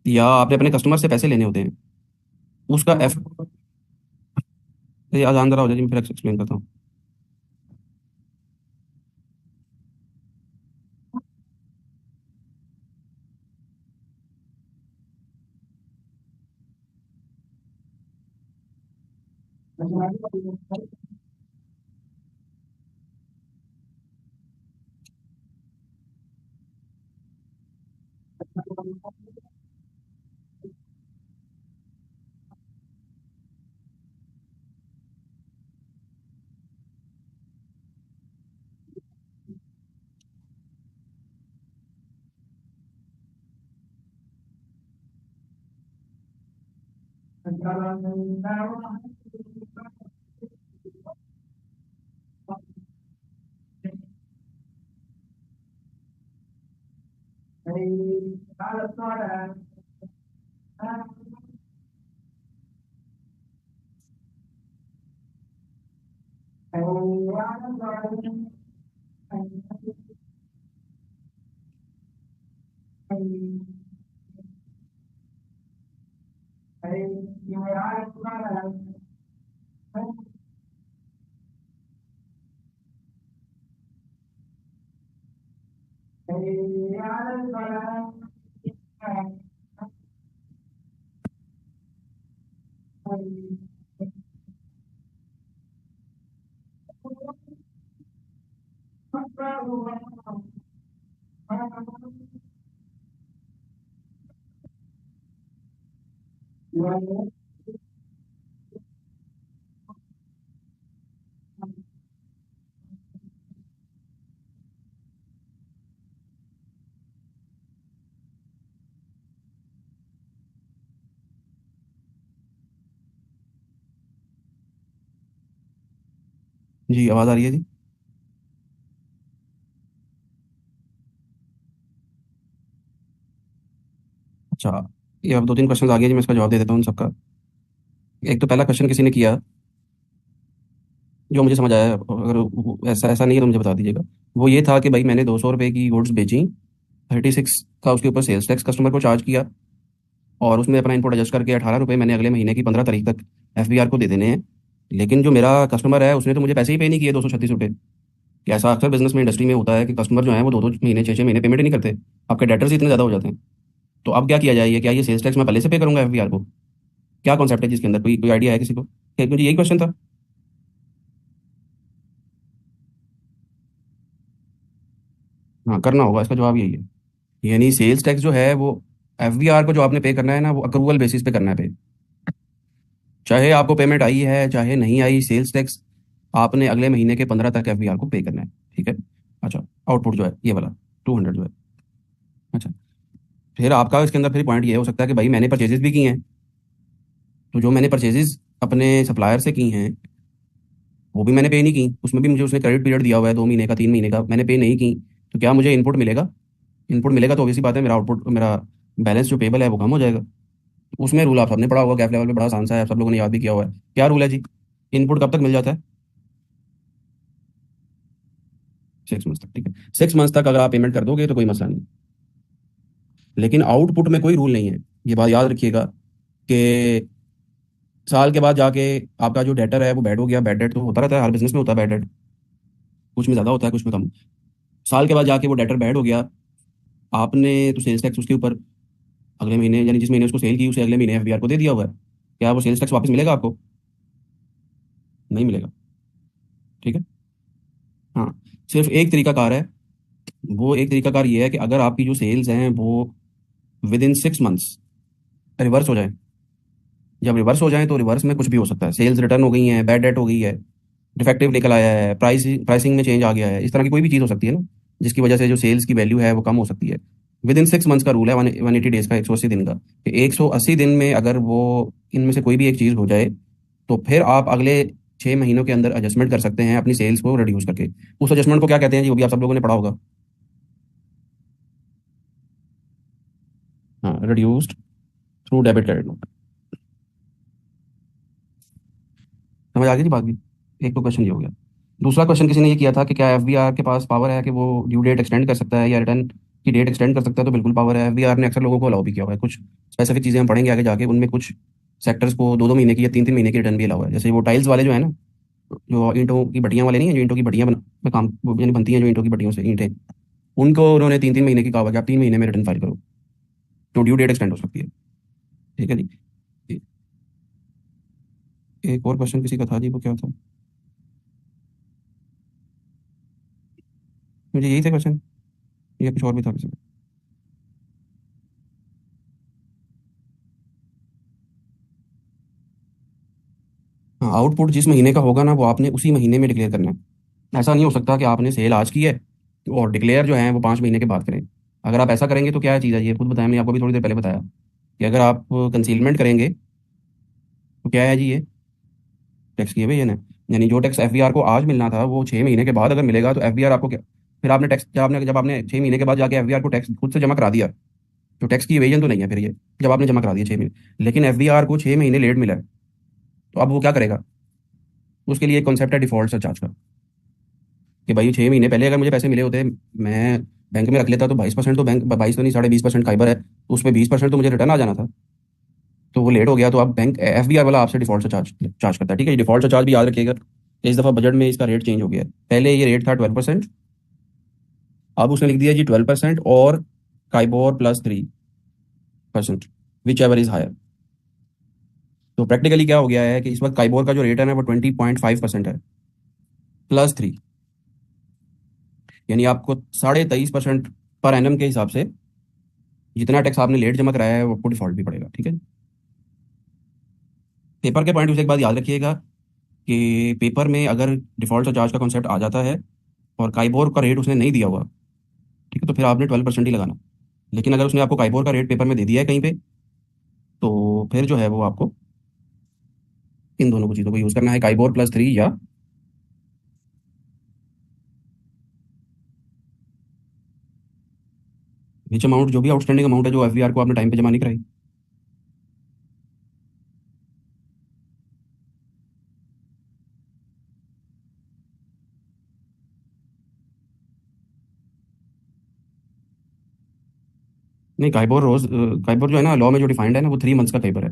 या आपने अपने कस्टमर से पैसे लेने होते हैं? उसका एफ ये आसान जरा हो जाए जी, मैं फिर एक्सप्लेन करता हूँ। जी, आवाज़ आ रही है जी? अच्छा, ये अब दो तीन क्वेश्चन आ गए जी, मैं इसका जवाब दे देता हूँ उन सबका। एक तो पहला क्वेश्चन किसी ने किया, जो मुझे समझ आया, अगर ऐसा ऐसा नहीं है तो मुझे बता दीजिएगा। वो ये था कि भाई मैंने 200 रुपये की गुड्स बेची, 36 का उसके ऊपर सेल्स टैक्स कस्टमर को चार्ज किया, और उसमें अपना इनपुट एडजस्ट करके 18 रुपये मैंने अगले महीने की 15 तारीख तक एफबीआर को दे देने हैं। लेकिन जो मेरा कस्टमर है उसने तो मुझे पैसे ही पे नहीं किए, 236 रुपये। कि ऐसा अक्सर बिजनेस में इंडस्ट्री में होता है कि कस्टमर जो है वो दो दो महीने 6 6 महीने पेमेंट ही नहीं करते। आपके डेटर्स इतने ज़्यादा हो जाते हैं। तो अब क्या किया जाए, ये क्या ये सेल्स टैक्स मैं पहले से पे करूंगा एफबीआर को? क्या कॉन्सेप्ट है जिसके अंदर, कोई कोई आइडिया है किसी को? क्या मुझे यही क्वेश्चन था। हाँ करना होगा, इसका जवाब यही है। यानी सेल्स टैक्स जो है वो एफबीआर को जो आपने पे करना है ना, वो अक्रूवल बेसिस पे करना है पे। चाहे आपको पेमेंट आई है चाहे नहीं आई, सेल्स टैक्स आपने अगले महीने के 15 तक एफबीआर को पे करना है। ठीक है। अच्छा, आउटपुट जो है ये वाला 200 जो है। अच्छा, फिर आपका इसके अंदर फिर पॉइंट ये हो सकता है कि भाई मैंने परचेजेस भी की हैं, तो जो मैंने परचेजेस अपने सप्लायर से की हैं वो भी मैंने पे नहीं की, उसमें भी मुझे उसने क्रेडिट पीरियड दिया हुआ है 2 महीने का 3 महीने का, मैंने पे नहीं की। तो क्या मुझे इनपुट मिलेगा? इनपुट मिलेगा तो ऑब्वियसली बात है, मेरा आउटपुट, मेरा बैलेंस जो पेबल है वो कम हो जाएगा। उसमें रूल आप सबने पढ़ा होगा, गैप लेवल पे बड़ा आसान सा है, आप सब लोगों ने याद भी किया हुआ है। क्या रूल है जी? इनपुट कब तक मिल जाता है? 6 मंथ तक। ठीक है, 6 मंथ तक अगर आप पेमेंट कर दोगे तो कोई मसला नहीं। लेकिन आउटपुट में कोई रूल नहीं है, ये बात याद रखिएगा कि साल के बाद जाके आपका जो डेटर है वो बैड हो गया। बैड डेट तो होता रहता है, हर बिजनेस में होता है बैड डेट, कुछ में ज़्यादा होता है कुछ में कम। साल के बाद जाके वो डेटर बैड हो गया, आपने तो सेल्स टैक्स उसके ऊपर अगले महीने, यानी जिस महीने उसको सेल की उसे अगले महीने एफबीआर को दे दिया हुआ है। क्या वो सेल्स टैक्स वापस मिलेगा आपको? नहीं मिलेगा। ठीक है। हाँ, सिर्फ एक तरीका कार है, वो एक तरीका कार ये है कि अगर आपकी जो सेल्स हैं वो विद इन 6 मंथ्स रिवर्स हो जाए। जब रिवर्स हो जाए तो रिवर्स में कुछ भी हो सकता है, सेल्स रिटर्न हो गई हैं, बैड डेट हो गई है, डिफेक्टिव निकल आया है, प्राइसिंग में चेंज आ गया है, इस तरह की कोई भी चीज़ हो सकती है ना, जिसकी वजह से जो सेल्स की वैल्यू है वो कम हो सकती है। विद इन 6 मंथ्स का रूल है, 180 डेज का, 180 दिन का, कि 180 दिन में अगर वो इनमें से कोई भी एक चीज़ हो जाए तो फिर आप अगले 6 महीनों के अंदर एडजस्टमेंट कर सकते हैं अपनी सेल्स को रिड्यूस करके। उस एडजस्टमेंट को क्या कहते हैं जी, वो भी आप सब लोगों ने पढ़ा होगा। हाँ, reduced through debit credit note. समझ आ गई जी बात की? एक तो क्वेश्चन ये हो गया। दूसरा क्वेश्चन किसी ने ये किया था कि क्या एफबीआर के पास पावर है कि वो ड्यू डेट एक्सटेंड कर सकता है या रिटर्न की डेट एक्सटेंड कर सकता है? तो बिल्कुल पावर है, एफबीआर ने अक्सर लोगों को अलाउ भी किया हुआ है। कुछ स्पेसिफिक चीज़ें हम पढ़ेंगे आगे जाके, उनमें कुछ सेक्टर्स को 2-2 महीने की या 3-3 महीने की रिटर्न भी अलाउ है। जैसे वो टाइल्स वाले जो है ना, जो ईंटों की भट्टियां वाले नहीं है, जो ईंटों की भट्टियां में काम यानी बनती हैं, जो ईंटों की भट्टियों से ईंटें, उनको उन्होंने 3-3 महीने की कहा हुआ कि आप 3 महीने में रिटर्न फाइल करो, तो ड्यू डेट एक्सटेंड हो सकती है। ठीक है जी। एक और क्वेश्चन किसी का था जी, वो क्या था? मुझे यही थे क्वेश्चन या कुछ और भी था किसी का? हाँ, आउटपुट जिस महीने का होगा ना वो आपने उसी महीने में डिक्लेयर करना है। ऐसा नहीं हो सकता कि आपने सेल आज की है और डिक्लेयर जो है वो 5 महीने के बाद करें। अगर आप ऐसा करेंगे तो क्या चीज़ है ये खुद बताया, मैंने आपको भी थोड़ी देर पहले बताया कि अगर आप कंसीलमेंट करेंगे तो क्या है जी ये? टैक्स की एवेजन है। यानी जो टैक्स एफबीआर को आज मिलना था वो 6 महीने के बाद अगर मिलेगा तो एफबीआर आपको क्या, फिर आपने टैक्स, जब आपने 6 महीने के बाद जाके एफबीआर को टैक्स खुद से जमा करा दिया, तो टैक्स की एवेजन तो नहीं है फिर ये, जब आपने जमा करा दिया 6 महीने। लेकिन एफबीआर को 6 महीने लेट मिला है, तो अब वो क्या करेगा? उसके लिए एक कॉन्सेप्ट है डिफॉल्ट सरचार्ज का, कि भाई 6 महीने पहले अगर मुझे पैसे मिले होते, मैं बैंक में रख लेता तो 22%, तो बैंक 22 तो नहीं 20.5% काइबर है, तो उसमें 20% तो मुझे रिटर्न आ जाना था। तो वो लेट हो गया, तो अब बैंक एफबीआर वाला आपसे डिफॉल्ट से चार्ज चार्ज करता है। ठीक है, डिफॉल्ट से चार्ज भी याद रखिएगा। इस दफ़ा बजट में इसका रेट चेंज हो गया है, पहले ये रेट था 12%, अब उसने लिख दिया जी 12% और KIBOR +3%, whichever is higher. तो प्रैक्टिकली क्या हो गया है कि इस वक्त काइबोर का जो रेट है ना वो 20.5% है, +3, यानी आपको 23.5% पर एनम के हिसाब से जितना टैक्स आपने लेट जमा कराया है वो आपको डिफॉल्ट भी पड़ेगा। ठीक है। पेपर के पॉइंट से एक बात याद रखिएगा कि पेपर में अगर डिफॉल्ट चार्ज का कॉन्सेप्ट आ जाता है और काइबोर का रेट उसने नहीं दिया हुआ, ठीक है, तो फिर आपने 12% ही लगाना। लेकिन अगर उसने आपको काइबोर का रेट पेपर में दे दिया है कहीं पे, तो फिर जो है वो आपको इन दोनों को चीज़ों को यूज़ करना है, काइबोर +3 या विच अमाउंट, जो भी आउटस्टैंडिंग अमाउंट है जो एफबीआर को आपने टाइम पे जमा नहीं कराई। नहीं, काइबोर रोज काइबोर जो है ना लॉ में जो डिफाइंड है ना, वो 3 मंथ्स का काइबर है।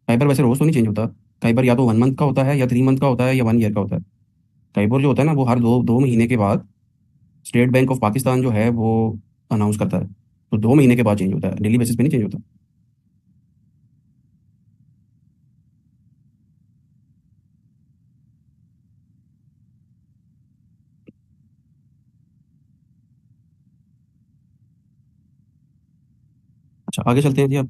काइबर वैसे रोज तो नहीं चेंज होता, काइबर या तो 1 मंथ का होता है या 3 मंथ का होता है या 1 ईयर का होता है। काइबोर जो होता है ना वो हर 2-2 महीने के बाद स्टेट बैंक ऑफ पाकिस्तान जो है वो अनाउंस करता है, तो 2 महीने के बाद चेंज होता है, डेली बेसिस पे नहीं चेंज होता। अच्छा, आगे चलते हैं जी अब।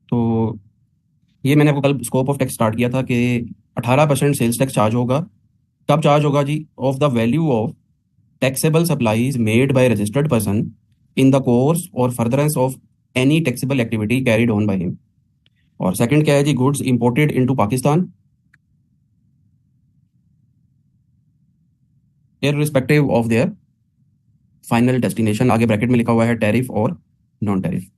तो ये मैंने आपको कल स्कोप ऑफ टैक्स स्टार्ट किया था कि 18% सेल्स टैक्स चार्ज होगा। कब चार्ज होगा जी? Of the value of taxable supplies made by registered person in the course or furtherance of any taxable activity carried on by him. और second क्या है जी? Goods imported into Pakistan irrespective of their final destination. आगे bracket में लिखा हुआ है tariff और नॉन टैरिफ।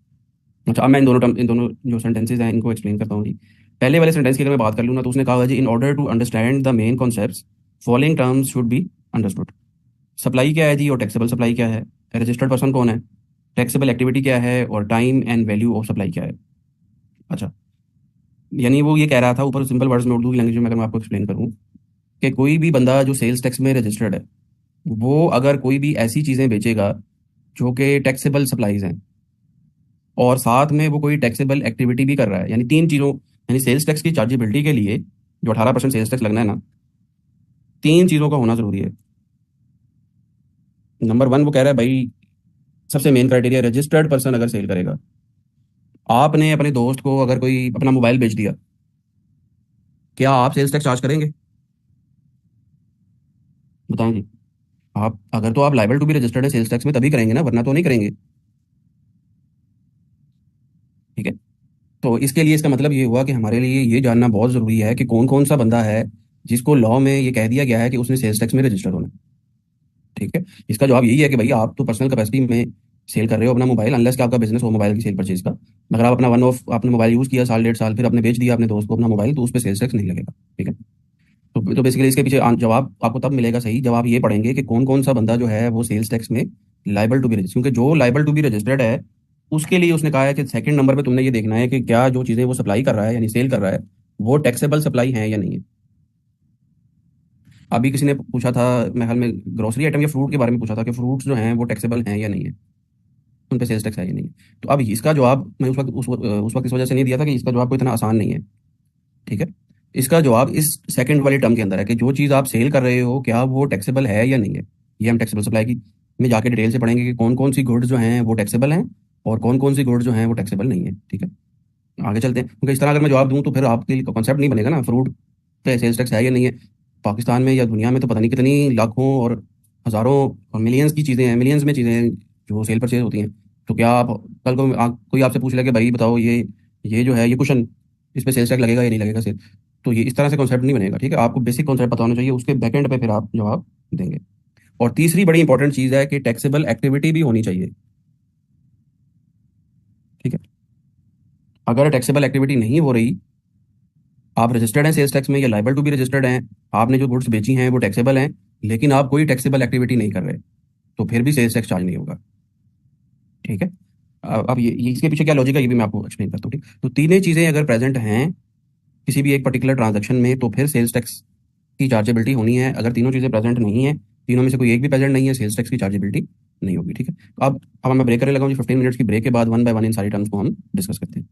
अच्छा, अब मैं इन दोनों जो सेंटेंसेज हैं इनको एक्सप्लेन करता हूँ जी। पहले वाले सेंटेंस की अगर मैं बात कर लूँ ना, तो उसने कहा है जी, in order to understand the main concepts following terms should be understood. Supply क्या है जी और टैक्सेबल सप्लाई क्या है? रजिस्टर्ड पर्सन कौन है? टैक्सेबल एक्टिविटी क्या है? और time and value of supply क्या है? अच्छा, यानी वो ये कह रहा था ऊपर सिंपल वर्ड्स में उर्दू की लैंग्वेज में अगर मैं आपको एक्सप्लेन करूँ कि कोई भी बंदा जो सेल्स टैक्स में रजिस्टर्ड है, वो अगर कोई भी ऐसी चीज़ें बेचेगा जो कि टैक्सेबल सप्लाईज हैं, और साथ में वो कोई टैक्सेबल एक्टिविटी भी कर रहा है, यानी तीन चीज़ों, यानी सेल्स टैक्स की चार्जेबिलिटी के लिए जो 18% सेल्स टैक्स लगना है ना, तीन चीज़ों का होना जरूरी है। नंबर वन, वो कह रहा है भाई, सबसे मेन क्राइटेरिया, रजिस्टर्ड पर्सन अगर सेल करेगा। आपने अपने दोस्त को अगर कोई अपना मोबाइल बेच दिया, क्या आप सेल्स टैक्स चार्ज करेंगे? बताएं जी। आप अगर, तो आप लाइबल टू बी रजिस्टर्ड है सेल्स टैक्स में, तभी करेंगे ना, वरना तो नहीं करेंगे। ठीक है। तो इसके लिए इसका मतलब ये हुआ कि हमारे लिए ये जानना बहुत ज़रूरी है कि कौन कौन सा बंदा है जिसको लॉ में ये कह दिया गया है कि उसने सेल्स टैक्स में रजिस्टर्ड होना है। ठीक है। इसका जवाब यही है कि भाई आप तो पर्सनल कैपेसिटी में सेल कर रहे हो अपना मोबाइल, अनलेस कि आपका बिजनेस हो मोबाइल की सेल परचेज का। अगर आप अपना वन ऑफ आपने मोबाइल यूज़ किया साल डेढ़ साल, फिर आपने बेच दिया अपने दोस्त को अपना मोबाइल, तो उस पर सेल्स टैक्स नहीं लगेगा। ठीक है। तो बेसिकली इसके पीछे जवाब आपको तब मिलेगा सही जब आप ये पढ़ेंगे कि कौन कौन सा बंदा जो है वो सेल्स टैक्स में लाइबल टू बी रजिस्टर्ड, क्योंकि जो लाइबल टू बी रजिस्टर्ड है उसके लिए उसने कहा है कि सेकंड नंबर पे तुमने ये देखना है कि क्या जो चीज़ें वो सप्लाई कर रहा है यानी सेल कर रहा है वो टैक्सेबल सप्लाई है या नहीं है। अभी किसी ने पूछा था, मैं हाल में ग्रोसरी आइटम या फ्रूट के बारे में पूछा था कि फ्रूट्स जो हैं वो टैक्सेबल हैं या नहीं है, उन पे सेल्स टैक्स है या नहीं है। तो अब इसका जवाब मैं उस वक्त इस वजह से नहीं दिया था कि इसका जवाब कोई इतना आसान नहीं है। ठीक है। इसका जवाब इस सेकंड वाली टर्म के अंदर है कि जो चीज़ आप सेल कर रहे हो क्या वो टैक्सेबल है या नहीं है। ये हम टैक्सेबल सप्लाई की में जाके डिटेल से पढ़ेंगे कि कौन कौन सी गुड्स जो हैं वो टैक्सेबल हैं और कौन कौन सी गुड्स जो हैं वो टैक्सेबल नहीं है। ठीक है। आगे चलते हैं, क्योंकि इस तरह अगर मैं जवाब दूं तो फिर आपके लिए कॉन्सेप्ट नहीं बनेगा ना, फ्रूट पे सेल्स टैक्स है या नहीं है। पाकिस्तान में या दुनिया में तो पता नहीं कितनी लाखों और हज़ारों और मिलियंस की चीज़ें हैं, मिलियंस में चीज़ें हैं जो सेल परचेज होती हैं। तो क्या आप कल को कोई आपसे पूछ ले कि भाई बताओ ये जो है ये कुशन, इस पे सेल्स टैक्स लगेगा या नहीं लगेगा सेल, तो ये इस तरह से कॉन्सेप्ट नहीं बनेगा। ठीक है। आपको बेसिक कॉन्सेप्ट पता होना चाहिए, उसके बैक एंड पे फिर आप जवाब देंगे। और तीसरी बड़ी इंपॉर्टेंट चीज़ है कि टैक्सेबल एक्टिविटी भी होनी चाहिए। ठीक है। अगर टैक्सेबल एक्टिविटी नहीं हो रही, आप रजिस्टर्ड हैं सेल्स टैक्स में या लाइबल टू बी रजिस्टर्ड हैं, आपने जो गुड्स बेची हैं वो टैक्सेबल हैं, लेकिन आप कोई टैक्सेबल एक्टिविटी नहीं कर रहे, तो फिर भी सेल्स टैक्स चार्ज नहीं होगा। ठीक है। अब ये इसके पीछे क्या लॉजिक है ये भी मैं आपको एक्सप्लेन करता हूँ। ठीक, तो तीनों चीज़ें अगर प्रेजेंट हैं किसी भी एक पर्टिकुलर ट्रांजैक्शन में, तो फिर सेल्स टैक्स की चार्जेबिलिटी होनी है। अगर तीनों चीज़ें प्रेजेंट नहीं है, तीनों में से कोई एक भी प्रेजेंट नहीं है, सेल्स टैक्स की चार्जेबिलिटी नहीं होगी। ठीक है। अब मैं ब्रेक करने लगा हूँ जी, 15 मिनट्स की ब्रेक के बाद वन बाय वन इन सारी टर्म्स को हम डिस्कस करते हैं।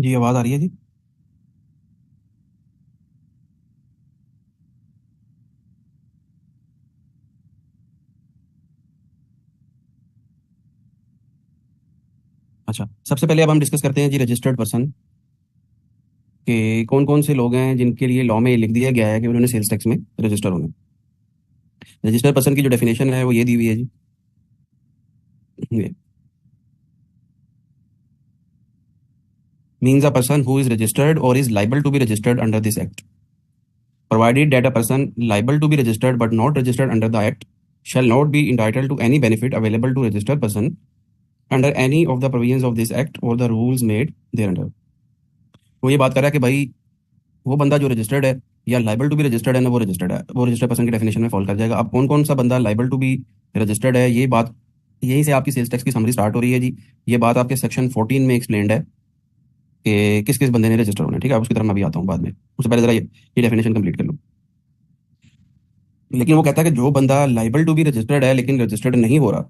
जी आवाज़ आ रही है जी। अच्छा, सबसे पहले अब हम डिस्कस करते हैं जी रजिस्टर्ड पर्सन के कौन कौन से लोग हैं जिनके लिए लॉ में ये लिख दिया गया है कि उन्होंने सेल्स टैक्स में रजिस्टर होना है। रजिस्टर्ड पर्सन की जो डेफिनेशन है वो ये दी हुई है जी। Means a person who is registered or is liable to be registered under this act, provided that a person liable to be registered but not registered under the act shall not be entitled to any benefit available to registered person under any of the provisions of this act or the rules made thereunder। वो ये बात कर रहा है कि भाई वो बंदा जो रजिस्टर्ड है या लाइबल टू बी रजिस्टर्ड है ना, वो रजिस्टर्ड है, वो रजिस्टर्ड पर्सन की डेफिनेशन में फॉल कर जाएगा। अब कौन कौन सा बंदा लाइबल टू बी रजिस्टर्ड है, ये बात यहीं से आपकी सेल्स टैक्स की समरी स्टार्ट हो रही है जी। ये बात आपके सेक्शन 14 में एक्सप्लेन्ड है कि किस किस बंदे ने रजिस्टर होना है। ठीक है, उसकी तरफ मैं भी आता हूँ बाद में, उससे पहले जरा ये डेफिनेशन कंप्लीट कर लो। लेकिन वो कहता है कि जो बंदा लाइबल टू बी रजिस्टर्ड है लेकिन रजिस्टर्ड नहीं हो रहा,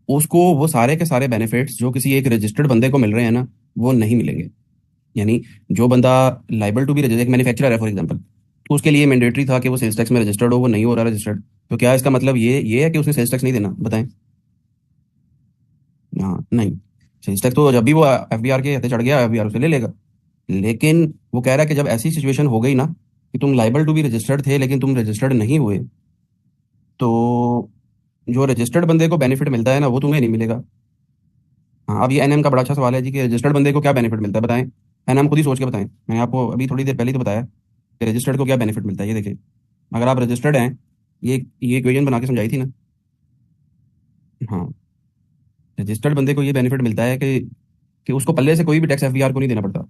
उसको वो सारे के सारे बेनिफिट्स जो किसी एक रजिस्टर्ड बंदे को मिल रहे हैं ना, वो नहीं मिलेंगे। यानी जो बंदा लाइबल टू बी रजिस्टर्ड, एक मैन्युफैक्चरर है फॉर एग्जांपल, तो उसके लिए मैंडेटरी था कि वो सेल्स टैक्स में रजिस्टर्ड हो, वो नहीं हो रहा रजिस्टर्ड, तो क्या इसका मतलब ये है कि उसने सेल्स टैक्स नहीं देना? बताएं। हाँ नहीं, सेल्स टैक्स तो जब भी वो एफबीआर के हथे चढ़ गया एफबीआर उसे ले लेगा। लेकिन वो कह रहा है कि जब ऐसी सिचुएशन हो गई ना कि तुम लाइबल टू बी रजिस्टर्ड थे लेकिन तुम रजिस्टर्ड नहीं हुए, तो जो रजिस्टर्ड बंदे को बेनिफिट मिलता है ना, वो तुम्हें नहीं मिलेगा। हाँ, अब ये एनएम का बड़ा अच्छा सवाल है जी कि रजिस्टर्ड बंदे को क्या बेनिफिट मिलता है, बताएं। एनएम खुद ही सोच के बताएं, मैंने आपको अभी थोड़ी देर पहले ही तो बताया कि रजिस्टर्ड को क्या बेनिफिट मिलता है। ये देखिए, अगर आप रजिस्टर्ड हैं, ये इक्वेशन बना के समझाई थी ना। हाँ, रजिस्टर्ड बंदे को ये बेनिफिट मिलता है कि उसको पल्ले से कोई भी टैक्स एफबीआर को नहीं देना पड़ता।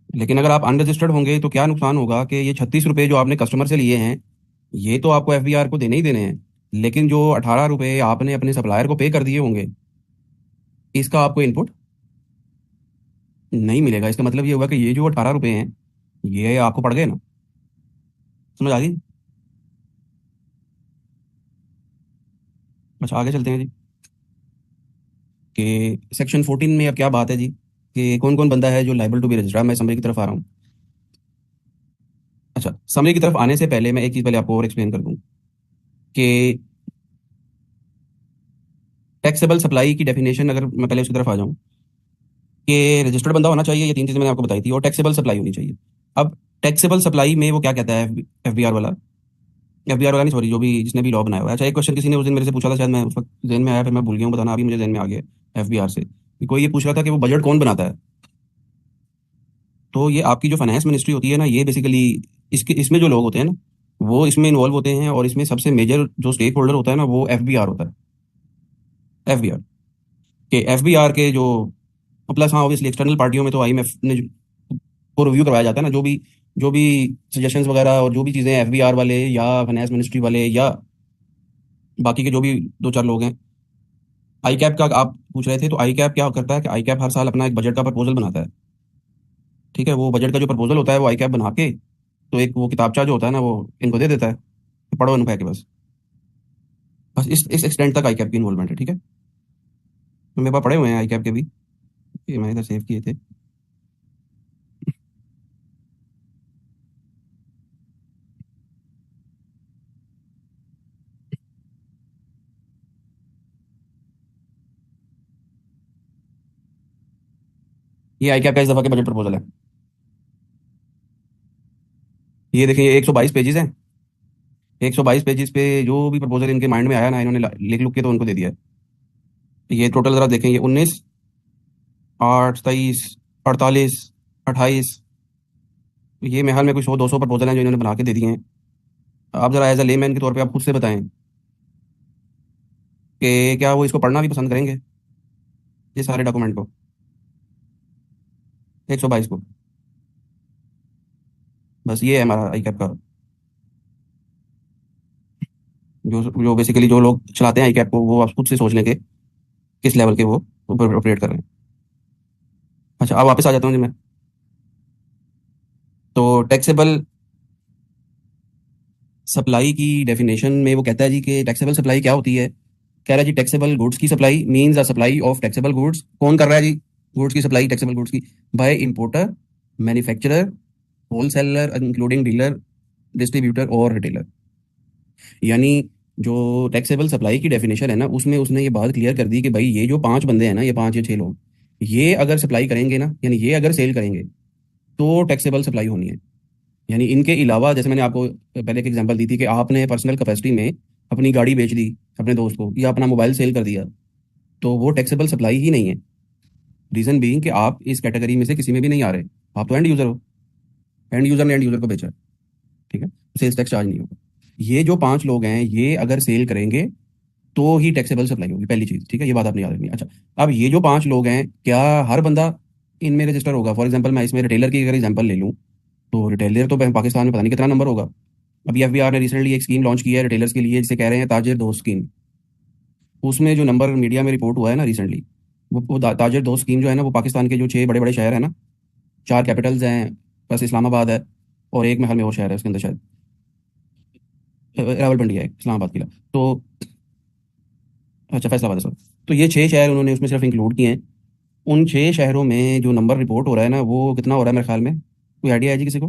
लेकिन अगर आप अनरजिस्टर्ड होंगे तो क्या नुकसान होगा कि ये 36 रुपये जो आपने कस्टमर से लिए हैं, ये तो आपको एफबीआर को देने ही देने हैं, लेकिन जो 18 रुपये आपने अपने सप्लायर को पे कर दिए होंगे, इसका आपको इनपुट नहीं मिलेगा। इसका मतलब ये हुआ कि ये जो 18 रुपये हैं, ये आपको पड़ गए ना। समझ आ गई? अच्छा, आगे चलते हैं जी कि सेक्शन 14 में अब क्या बात है जी कि कौन कौन बंदा है जो लाइबल टू बी रजिस्टर्ड। मैं समरी की तरफ आ रहा हूँ। अच्छा, समरी की तरफ आने से पहले मैं एक चीज़ पहले आपको और एक्सप्लेन कर दूँ कि टैक्सेबल सप्लाई की डेफिनेशन, अगर मैं पहले उसकी तरफ आ जाऊँ कि रजिस्टर्ड बंदा होना चाहिए, ये तीन चीज़ें मैंने आपको बताई थी, और टैक्सेबल सप्लाई होनी चाहिए। अब टैक्सेबल सप्लाई में वो क्या कहता है, एफबीआर वाला, एफबीआर वाला नहीं सॉरी, जो भी जिसने भी लॉ बनाया हुआ है। अच्छा, एक क्वेश्चन किसी ने उस दिन मेरे से पूछा था, शायद मैं उस वक्त जहन में आया, फिर मैं भूल गया हूँ बताना, अभी मुझे जहन में आ गया एफबीआर से कि कोई ये पूछ रहा था कि वो बजट कौन बनाता है। तो ये आपकी जो फाइनेंस मिनिस्ट्री होती है ना, ये बेसिकली इसके इसमें जो लोग होते हैं ना, वो इसमें इन्वॉल्व होते हैं, और इसमें सबसे मेजर जो स्टेक होल्डर होता है ना, वो एफबीआर होता है। एफबीआर के एफबीआर के जो प्लस, हाँ ऑब्वियसली एक्सटर्नल पार्टियों में तो आईएमएफ ने को रिव्यू करवाया जाता है ना, जो भी सजेशंस वगैरह और जो भी चीज़ें एफबीआर वाले या फाइनेंस मिनिस्ट्री वाले या बाकी के जो भी दो चार लोग हैं। आई कैप का आप पूछ रहे थे, तो आई कैप क्या करता है कि आई कैप हर साल अपना एक बजट का प्रपोजल बनाता है। ठीक है, वो बजट का जो प्रपोजल होता है वो आई कैप बना के, तो एक वो किताबचा जो होता है ना, वो इनको दे देता है कि पढ़ो इनको के बस। बस इस एक्सटेंट तक आई कैप की इन्वॉल्वमेंट है। ठीक है, तो मेरे पास पढ़े हुए हैं आई कैप के भी, ये मैंने इधर सेव किए थे। ये आई कैप का इस दफा के बजट प्रपोजल है। ये देखिए, 122 पेजेस हैं। 122 पेजेस पे जो भी प्रपोजल इनके माइंड में आया ना, इन्होंने लिख लुक के तो उनको दे दिया है। ये टोटल जरा देखें, ये 19, 8, 23, 48, 28, ये मेरे हाल में कुछ 100-200 प्रपोजल हैं जो इन्होंने बना के दे दिए हैं। आप जरा एज अ लेमैन के तौर पे आप खुद से बताएं कि क्या वो इसको पढ़ना भी पसंद करेंगे, ये सारे डॉक्यूमेंट को, 122 को। बस ये है हमारा आई कैप का, जो जो बेसिकली जो लोग चलाते हैं आई कैप को, वो आप खुद से सोच लें कि किस लेवल के वो ऑपरेट कर रहे हैं। अच्छा, अब वापस आ जाता हूँ जी मैं। तो टैक्सेबल सप्लाई की डेफिनेशन में वो कहता है जी कि टैक्सेबल सप्लाई क्या होती है कह रहा है जी टैक्सेबल गुड्स की supply means a supply of taxable goods. कौन कर रहा है जी गुड्स की सप्लाई, टैक्सेबल गुड्स की? By importer, manufacturer, wholesaler including dealer, distributor और रिटेलर। यानी जो टैक्सेबल सप्लाई की डेफिनेशन है ना, उसमें उसने ये बात क्लियर कर दी कि भाई ये जो पांच बंदे हैं ना, ये पांच या छह लोग, ये अगर सप्लाई करेंगे ना, यानी ये अगर सेल करेंगे तो टैक्सेबल सप्लाई होनी है। यानी इनके अलावा, जैसे मैंने आपको पहले एक एग्जांपल दी थी कि आपने पर्सनल कैपेसिटी में अपनी गाड़ी बेच दी अपने दोस्त को, या अपना मोबाइल सेल कर दिया, तो वो टैक्सेबल सप्लाई ही नहीं है। रीजन बीइंग कि आप इस कैटेगरी में से किसी में भी नहीं आ रहे, आप तो एंड यूजर हो। एंड यूजर ने एंड यूजर को बेचा है, ठीक है, सेल्स टैक्स चार्ज नहीं होगा। ये जो पांच लोग हैं, ये अगर सेल करेंगे तो ही टैक्सेबल सप्लाई होगी, पहली चीज, ठीक है, ये बात आपने याद रखनी है। अच्छा, अब ये जो पांच लोग हैं, क्या हर बंदा इनमें रजिस्टर होगा? फॉर एग्जाम्पल मैं इसमें रिटेलर की अगर एग्जाम्पल ले लूँ, तो रिटेलर तो पाकिस्तान में पता नहीं कितना नंबर होगा। अभी एफबीआर ने रिसेंटली एक स्कीम लॉन्च की है रिटेलर्स के लिए, जिसे कह रहे हैं ताजिर दोस्त स्कीम। उसमें जो नंबर मीडिया में रिपोर्ट हुआ है ना रिसेंटली, वो ताजिर दोस्त स्कीम जो है ना, वो पाकिस्तान के जो छह बड़े बड़े शहर है ना, चार कैपिटल्स हैं, बस इस्लामाबाद है और एक महल में और शहर है उसके अंदर शायद, रावलपिंडी है इस्लामाबाद की। तो अच्छा, फैसलाबाद है सर। तो ये छह शहर उन्होंने उसमें सिर्फ इंक्लूड किए हैं। उन छह शहरों में जो नंबर रिपोर्ट हो रहा है ना, वो कितना हो रहा है मेरे ख्याल में, कोई आइडिया है जी किसी को?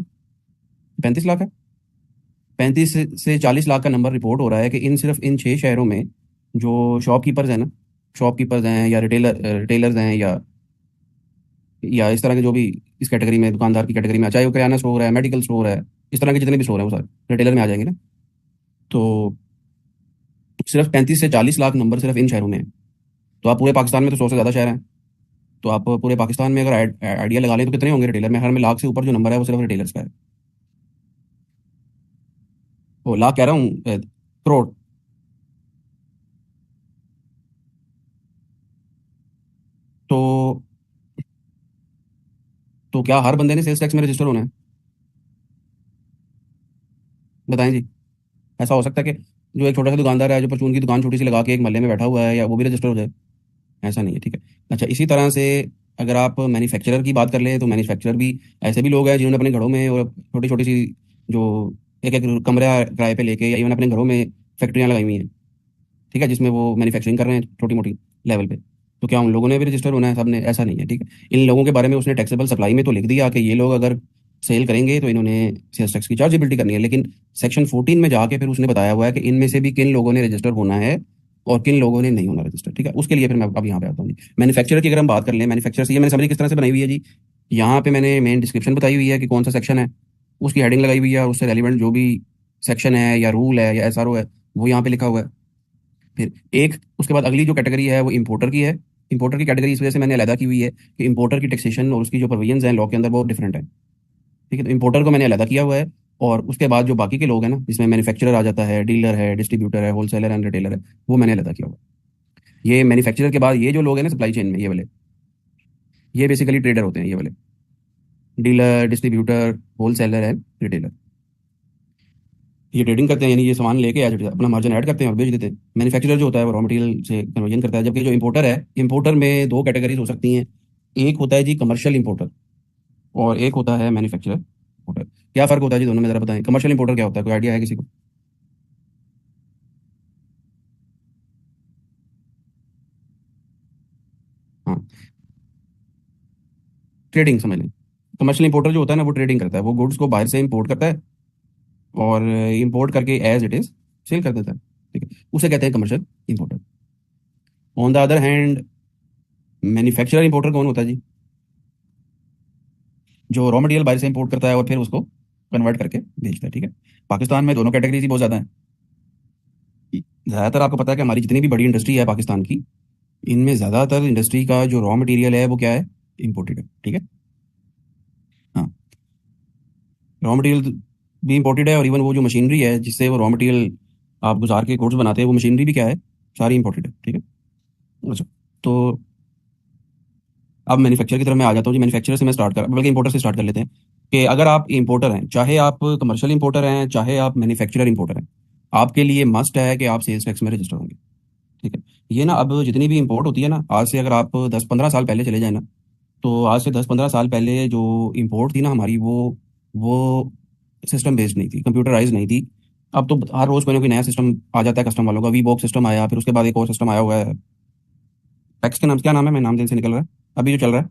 35 लाख है। 35 से 40 लाख का नंबर रिपोर्ट हो रहा है कि इन सिर्फ इन छह शहरों में जो शॉपकीपर्स हैं ना, शॉपकीपर्स हैं या रिटेलर्स हैं, या इस तरह के जो भी इस कैटेगरी में, दुकानदार की कैटेगरी में, चाहे वो किराना स्टोर है, मेडिकल स्टोर है, इस तरह के जितने भी स्टोर हैं वो सारे रिटेलर में आ जाएंगे ना। तो सिर्फ 35 से 40 लाख नंबर सिर्फ इन शहरों में है। तो आप पूरे पाकिस्तान में तो 100 से ज़्यादा शहर हैं, तो आप पूरे पाकिस्तान में अगर आइडिया लगा लें तो कितने होंगे रिटेलर में? हर में लाख से ऊपर जो नंबर है वो सिर्फ रिटेलर्स का है। वो लाख कह रहा हूँ, करोड़। तो क्या हर बंदे ने सेल्स टैक्स में रजिस्टर होना है? बताएं जी। ऐसा हो सकता है कि जो एक छोटा सा दुकानदार है, जो परचून की दुकान छोटी सी लगा के एक मोहल्ले में बैठा हुआ है, या वो भी रजिस्टर हो जाए? ऐसा नहीं है, ठीक है। अच्छा, इसी तरह से अगर आप मैन्युफैक्चरर की बात कर लें, तो मैन्युफैक्चरर भी ऐसे भी लोग हैं जिन्होंने अपने घरों में और छोटी छोटी सी जो एक एक कमरा किराए पे लेके, या इवन अपने घरों में फैक्ट्रियाँ लगाई हुई हैं, ठीक है, जिसमें वो मैन्युफैक्चरिंग कर रहे हैं छोटी मोटी लेवल पे। तो क्या उन लोगों ने भी रजिस्टर होना है? सब ने? ऐसा नहीं है, ठीक है। इन लोगों के बारे में उसने टैक्सेबल सप्लाई में तो लिख दिया कि ये लोग अगर सेल करेंगे तो इन्होंने सेल्स टैक्स की चार्जेबिलिटी करनी है, लेकिन सेक्शन 14 में जाके फिर उसने बताया हुआ है कि इनमें से भी किन लोगों ने रजिस्टर होना है और किन लोगों ने नहीं होना रजिस्टर, ठीक है। उसके लिए फिर मैं अब यहाँ पे आता हूँ जी। मैन्युफैक्चरर की अगर हम बात कर लें, मैन्युफैक्चरर से ये मैंने समझी किस तरह से बनाई हुई है जी। यहाँ पे मैंने मेन डिस्क्रिप्शन बताई हुई है कि कौन सा सेक्शन है, उसकी हेडिंग लगाई हुई है, और उससे रेलिवेंट जो भी सेक्शन है या रूल है या एसआरओ है, वो यहाँ पे लिखा हुआ है। फिर एक उसके बाद अगली जो कैटेगरी है वो इंपोर्टर की है। इंपोर्टर की कैटेगरी इस वजह से मैंने अलहदा की हुई है कि इंपोर्टर की टैक्सेशन और उसकी जो प्रोविजंस हैं लॉ के अंदर वो डिफरेंट है, ठीक है। तो इंपोर्टर को मैंने अलहदा किया हुआ है। और उसके बाद जो बाकी के लोग हैं ना, जिसमें मैन्युफैक्चरर आ जाता है, डीलर है, डिस्ट्रीब्यूटर है, होलसेलर एंड रिटेलर है, वो मैंने अलहदा किया हुआ है। ये मैन्युफैक्चरर के बाद ये जो लोग हैं ना सप्लाई चेन में, ये वाले, ये बेसिकली ट्रेडर होते हैं, ये वाले dealer, distributor, wholesaler and retailer. ये ट्रेडिंग करते हैं, यानी ये सामान लेके अपना मार्जिन ऐड करते हैं और बेच देते हैं। मैन्युफैक्चरर जो होता है वो रॉ मटेरियल से कन्वर्जन करता है। जबकि जो इंपोर्टर है, इंपोर्टर में दो कैटेगरीज हो सकती हैं। एक होता है जी कमर्शियल इंपोर्टर, और एक होता है मैन्युफैक्चरर इंपोर्टर। क्या फ़र्क होता है जी दोनों में, ज़रा बताएं। कमर्शियल इंपोर्टर क्या होता है, कोई आइडिया है किसी को? हाँ, ट्रेडिंग समझ लें। कमर्शियल इंपोर्टर जो होता है ना, वो ट्रेडिंग करता है, वो गुड्स को बाहर से इंपोर्ट करता है और इंपोर्ट करके एज इट इज़ सेल कर देता है, ठीक है, उसे कहते हैं commercial importer. On the other hand, manufacturer importer कौन होता है जी? जो रॉ मटेरियल बाहर से इंपोर्ट करता है और फिर उसको कन्वर्ट करके बेचता है, ठीक है। पाकिस्तान में दोनों कैटेगरीज ही बहुत ज़्यादा हैं। ज़्यादातर आपको पता है कि हमारी जितनी भी बड़ी इंडस्ट्री है पाकिस्तान की, इनमें ज़्यादातर इंडस्ट्री का जो रॉ मटेरियल है वो क्या है, इम्पोर्टेड है, ठीक है। हाँ, रॉ मटेरियल भी इम्पोर्टेड है, और इवन वो जो मशीनरी है जिससे वो रॉ मटेरियल आप गुजार के गुड्स बनाते हैं, वो मशीनरी भी क्या है, सारी इम्पोर्टेड है, ठीक है। अच्छा, तो अब मैन्युफैक्चर की तरफ मैं आ जाता हूँ जी। मैन्युफैक्चरर से मैं स्टार्ट कर, बल्कि इंपोर्टर से स्टार्ट कर लेते हैं। कि अगर आप इंपोर्टर हैं, चाहे आप कमर्शियल इंपोर्टर हैं, चाहे आप मैन्युफैक्चरर इंपोर्टर हैं, आपके लिए मस्ट है कि आप सेल्स टैक्स में रजिस्टर होंगे, ठीक है। ये ना, अब जितनी भी इंपोर्ट होती है ना, आज से अगर आप 10-15 साल पहले चले जाए ना, तो आज से 10-15 साल पहले जो इंपोर्ट थी ना हमारी, वो सिस्टम बेस्ड नहीं थी, कंप्यूटराइज नहीं थी। अब तो हर रोज कोई ना कोई नया सिस्टम आ जाता है कस्टम वालों का। वी बॉक्स सिस्टम आया, फिर उसके बाद एक और सिस्टम आया हुआ है। टैक्स के नाम क्या नाम है, मैं नाम दिल से निकल रहा है अभी जो चल रहा है।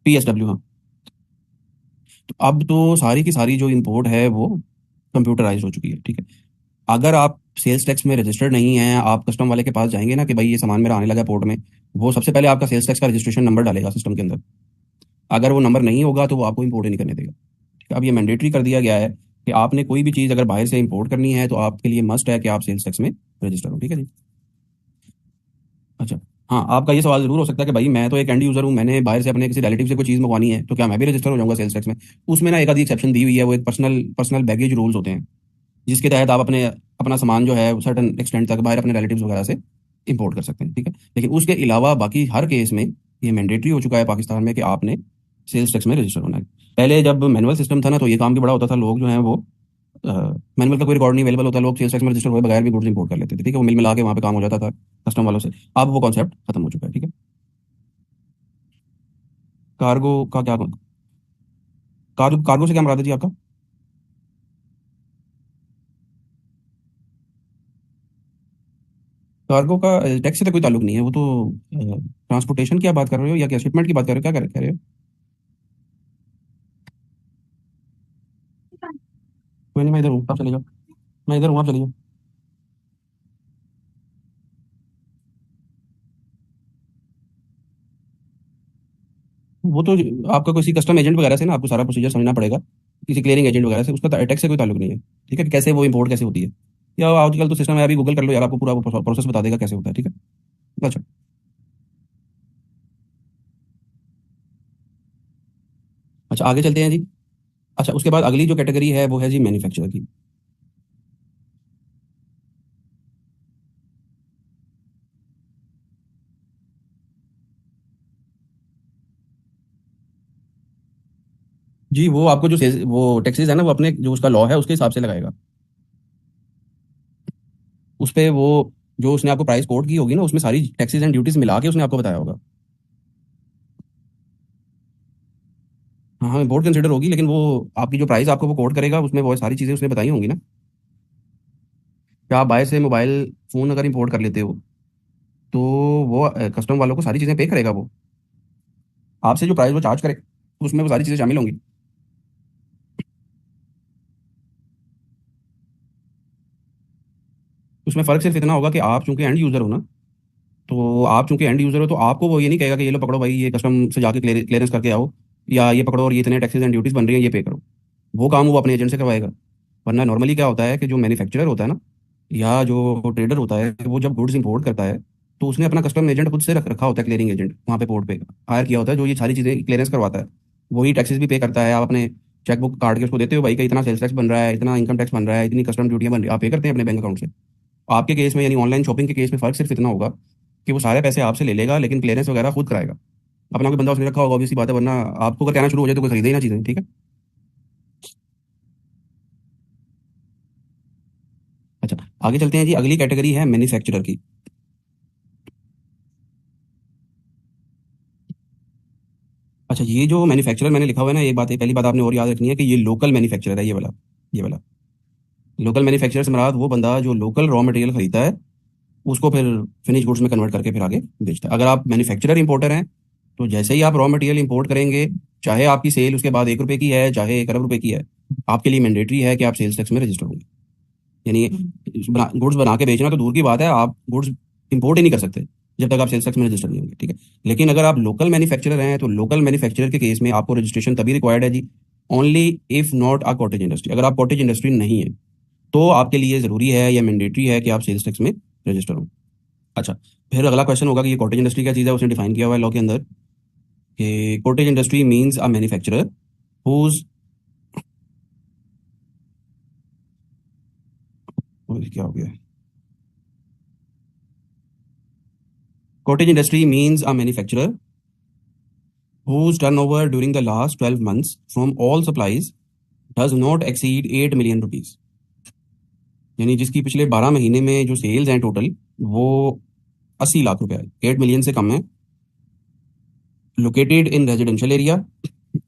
PSW, हाँ। तो अब तो सारी की सारी जो इम्पोर्ट है वो कंप्यूटराइज हो चुकी है, ठीक है। अगर आप सेल्स टैक्स में रजिस्टर्ड नहीं हैं, आप कस्टम वाले के पास जाएंगे ना कि भाई ये सामान मेरा आने लगा है पोर्ट में, वो सबसे पहले आपका सेल्स टैक्स का रजिस्ट्रेशन नंबर डालेगा सिस्टम के अंदर। अगर वो नंबर नहीं होगा तो वो आपको इंपोर्ट ही नहीं करने देगा, ठीक है। अब ये मैंडेटरी कर दिया गया है कि आपने कोई भी चीज़ अगर बाहर से इंपोर्ट करनी है तो आपके लिए मस्ट है कि आप सेल्स टैक्स में रजिस्टर हो, ठीक है जी। अच्छा। हाँ, आपका ये सवाल जरूर हो सकता है कि भाई मैं तो एक एंड यूजर हूँ, मैंने बाहर से अपने किसी रिलेटिव से कोई चीज़ मंगवानी है तो क्या मैं भी रजिस्टर हो जाऊंगा सेल्स टैक्स में। उसमें ना एक आधी एक्सेप्शन दी हुई है, वो एक पर्सनल पर्सनल बैगेज रूल्स होते हैं, जिसके तहत आप अपने अपना सामान जो है सर्टन एक्सटेंट तक बाहर अपने रिलेटिव्स वगैरह से इंपोर्ट कर सकते हैं, ठीक है। लेकिन उसके अलावा बाकी हर केस में ये मैंडेटरी हो चुका है पाकिस्तान में कि आपने सेल्स टैक्स में रजिस्टर होना है। पहले जब मैनुअल सिस्टम था ना तो ये काम भी बड़ा होता था, लोग जो है वो मैनुअल का कोई रिकॉर्ड नहीं अवेलेबल होता, लोग सेल्स टैक्स में रजिस्टर हुए बगैर भी गुड्स इंपोर्ट कर लेते थे, ठीक है। वो मिल मिला के वहाँ पे काम हो जाता था कस्टम वालों से। अब वो कॉन्सेप्ट खत्म हो चुका है, ठीक है। कार्गो का क्या, कार्गो कार्गो से क्या मुराद है जी आपका? कार्गो का टैक्स से तो कोई ताल्लुक नहीं है, वो तो ट्रांसपोर्टेशन की आप बात कर रहे हो या क्या, शिपमेंट की बात कर रहे हो, क्या कह रहे हो? कोई नहीं, मैं इधर हूँ, आप चले जाओ। मैं इधर हूँ, आप चले जाओ। वो तो आपका किसी कस्टम एजेंट वगैरह से ना आपको सारा प्रोसीजर समझना पड़ेगा, किसी क्लियरिंग एजेंट वगैरह से, उसका टैक्स से कोई ताल्लुक नहीं है, ठीक है। कि कैसे वो इंपोर्ट कैसे होती है, या आजकल तो सिस्टम है, अभी गूगल कर लो यार, आपको पूरा वो प्रोसेस बता देगा कैसे होता है, ठीक है। अच्छा। अच्छा, आगे चलते हैं जी। अच्छा, उसके बाद अगली जो कैटेगरी है वो है जी मैन्युफैक्चरर की। जी, वो आपको जो वो टैक्सेस है ना वो अपने जो उसका लॉ है उसके हिसाब से लगाएगा। उस पे वो जो उसने आपको प्राइस कोट की होगी ना, उसमें सारी टैक्सेस एंड ड्यूटीज मिला के उसने आपको बताया होगा। हाँ हाँ, इम्पोर्ट कंसिडर होगी, लेकिन वो आपकी जो प्राइस आपको वो कोट करेगा उसमें वो सारी चीज़ें उसने बताई होंगी ना। क्या आप बाहर से मोबाइल फ़ोन अगर इंपोर्ट कर लेते हो तो वो कस्टम वालों को सारी चीज़ें पे करेगा वो, आपसे जो प्राइस वो चार्ज करे उसमें वो सारी चीज़ें शामिल होंगी। उसमें फ़र्क सिर्फ इतना होगा कि आप चूंकि एंड यूज़र हो ना, तो आप चूंकि एंड यूज़र हो तो आपको वो ये नहीं कहेगा कि ये लो पकड़ो भाई, ये कस्टम से जाके क्लियरेंस करके आओ, या ये पकड़ो और ये इतने टैक्सेस एंड ड्यूटीज़ बन रही हैं ये पे करो। वो काम वो अपने एजेंट से करवाएगा। वरना नॉर्मली क्या होता है कि जो मैन्युफैक्चरर होता है ना, या जो ट्रेडर होता है, वो जब गुड्स इंपोर्ट करता है तो उसने अपना कस्टम एजेंट खुद से रखा होता है, क्लियरिंग एजेंट वहाँ पे पोर्ट पे हायर किया होता है, जो ये सारी चीज़ें क्लियरेंस करवाता है। वही टैक्सेस भी पे करता है। आप अपने चेकबुक काट के उसको देते हो भाई कि इतना सेल्स टैक्स बन रहा है, इतना इनकम टैक्स बन रहा है, इतनी कस्टम ड्यूटियाँ बन रही है, आप पे करते हैं अपने बैंक अकाउंट से। आपके केस में यानी ऑनलाइन शॉपिंग के केस में फ़र्क सिर्फ इतना होगा कि वो सारे पैसे आपसे ले लेगा लेकिन क्लियरेंस वगैरह खुद कराएगा। अपना कोई बंदा उसने रखा होगा, ऑब्वियसली बात है, वरना आपको अगर कहना शुरू हो जाए तो कोई खरीदे ही ना चीज़ें, ठीक है। अच्छा, आगे चलते हैं जी। अगली कैटेगरी है मैन्युफैक्चरर की। अच्छा, ये जो मैन्युफैक्चरर मैंने लिखा हुआ है ना, एक बात, पहली बात आपने और याद रखनी है कि ये लोकल मैन्युफैक्चरर है, ये वाला लोकल मैन्युफैक्चरर से मुराद वो बंदा जो लोकल रॉ मटेरियल खरीदता है, उसको फिर फिनिश गुड्स में कन्वर्ट करके फिर आगे बेचता है। अगर आप मैन्युफैक्चरर इंपोर्टर हैं तो जैसे ही आप रॉ मटेरियल इंपोर्ट करेंगे, चाहे आपकी सेल उसके बाद 1 रुपए की है चाहे 1 अरब रुपए की है, आपके लिए मैंडेटरी है कि आप सेल्स टैक्स में रजिस्टर होंगे। यानी गुड्स बना के बेचना तो दूर की बात है, आप गुड्स इंपोर्ट ही नहीं कर सकते जब तक आप सेल्स टैक्स में रजिस्टर नहीं होंगे, ठीक है। लेकिन अगर आप लोकल मैन्युफैक्चरर हैं तो लोकल मैन्युफैक्चरर के केस में आपको रजिस्ट्रेशन तभी रिक्वायर्ड है जी, only if not a cottage industry. अगर आप कॉटेज इंडस्ट्री नहीं है तो आपके लिए जरूरी है या मैंडेटरी है कि आप सेल्स टैक्स में रजिस्टर हो। अच्छा, फिर अगला क्वेश्चन होगा कि ये कॉटेज इंडस्ट्री क्या चीज़ है, उसने डिफाइन किया हुआ है लॉ के अंदर कि cottage industry means a manufacturer whose, क्या हो गया, cottage industry means a manufacturer whose turnover during the last 12 months from all supplies does not exceed 8 million rupees। यानी जिसकी पिछले 12 महीने में जो सेल्स हैं टोटल वो 80 लाख रुपए है, 8 मिलियन से कम है, लोकेटेड इन रेजिडेंशियल एरिया,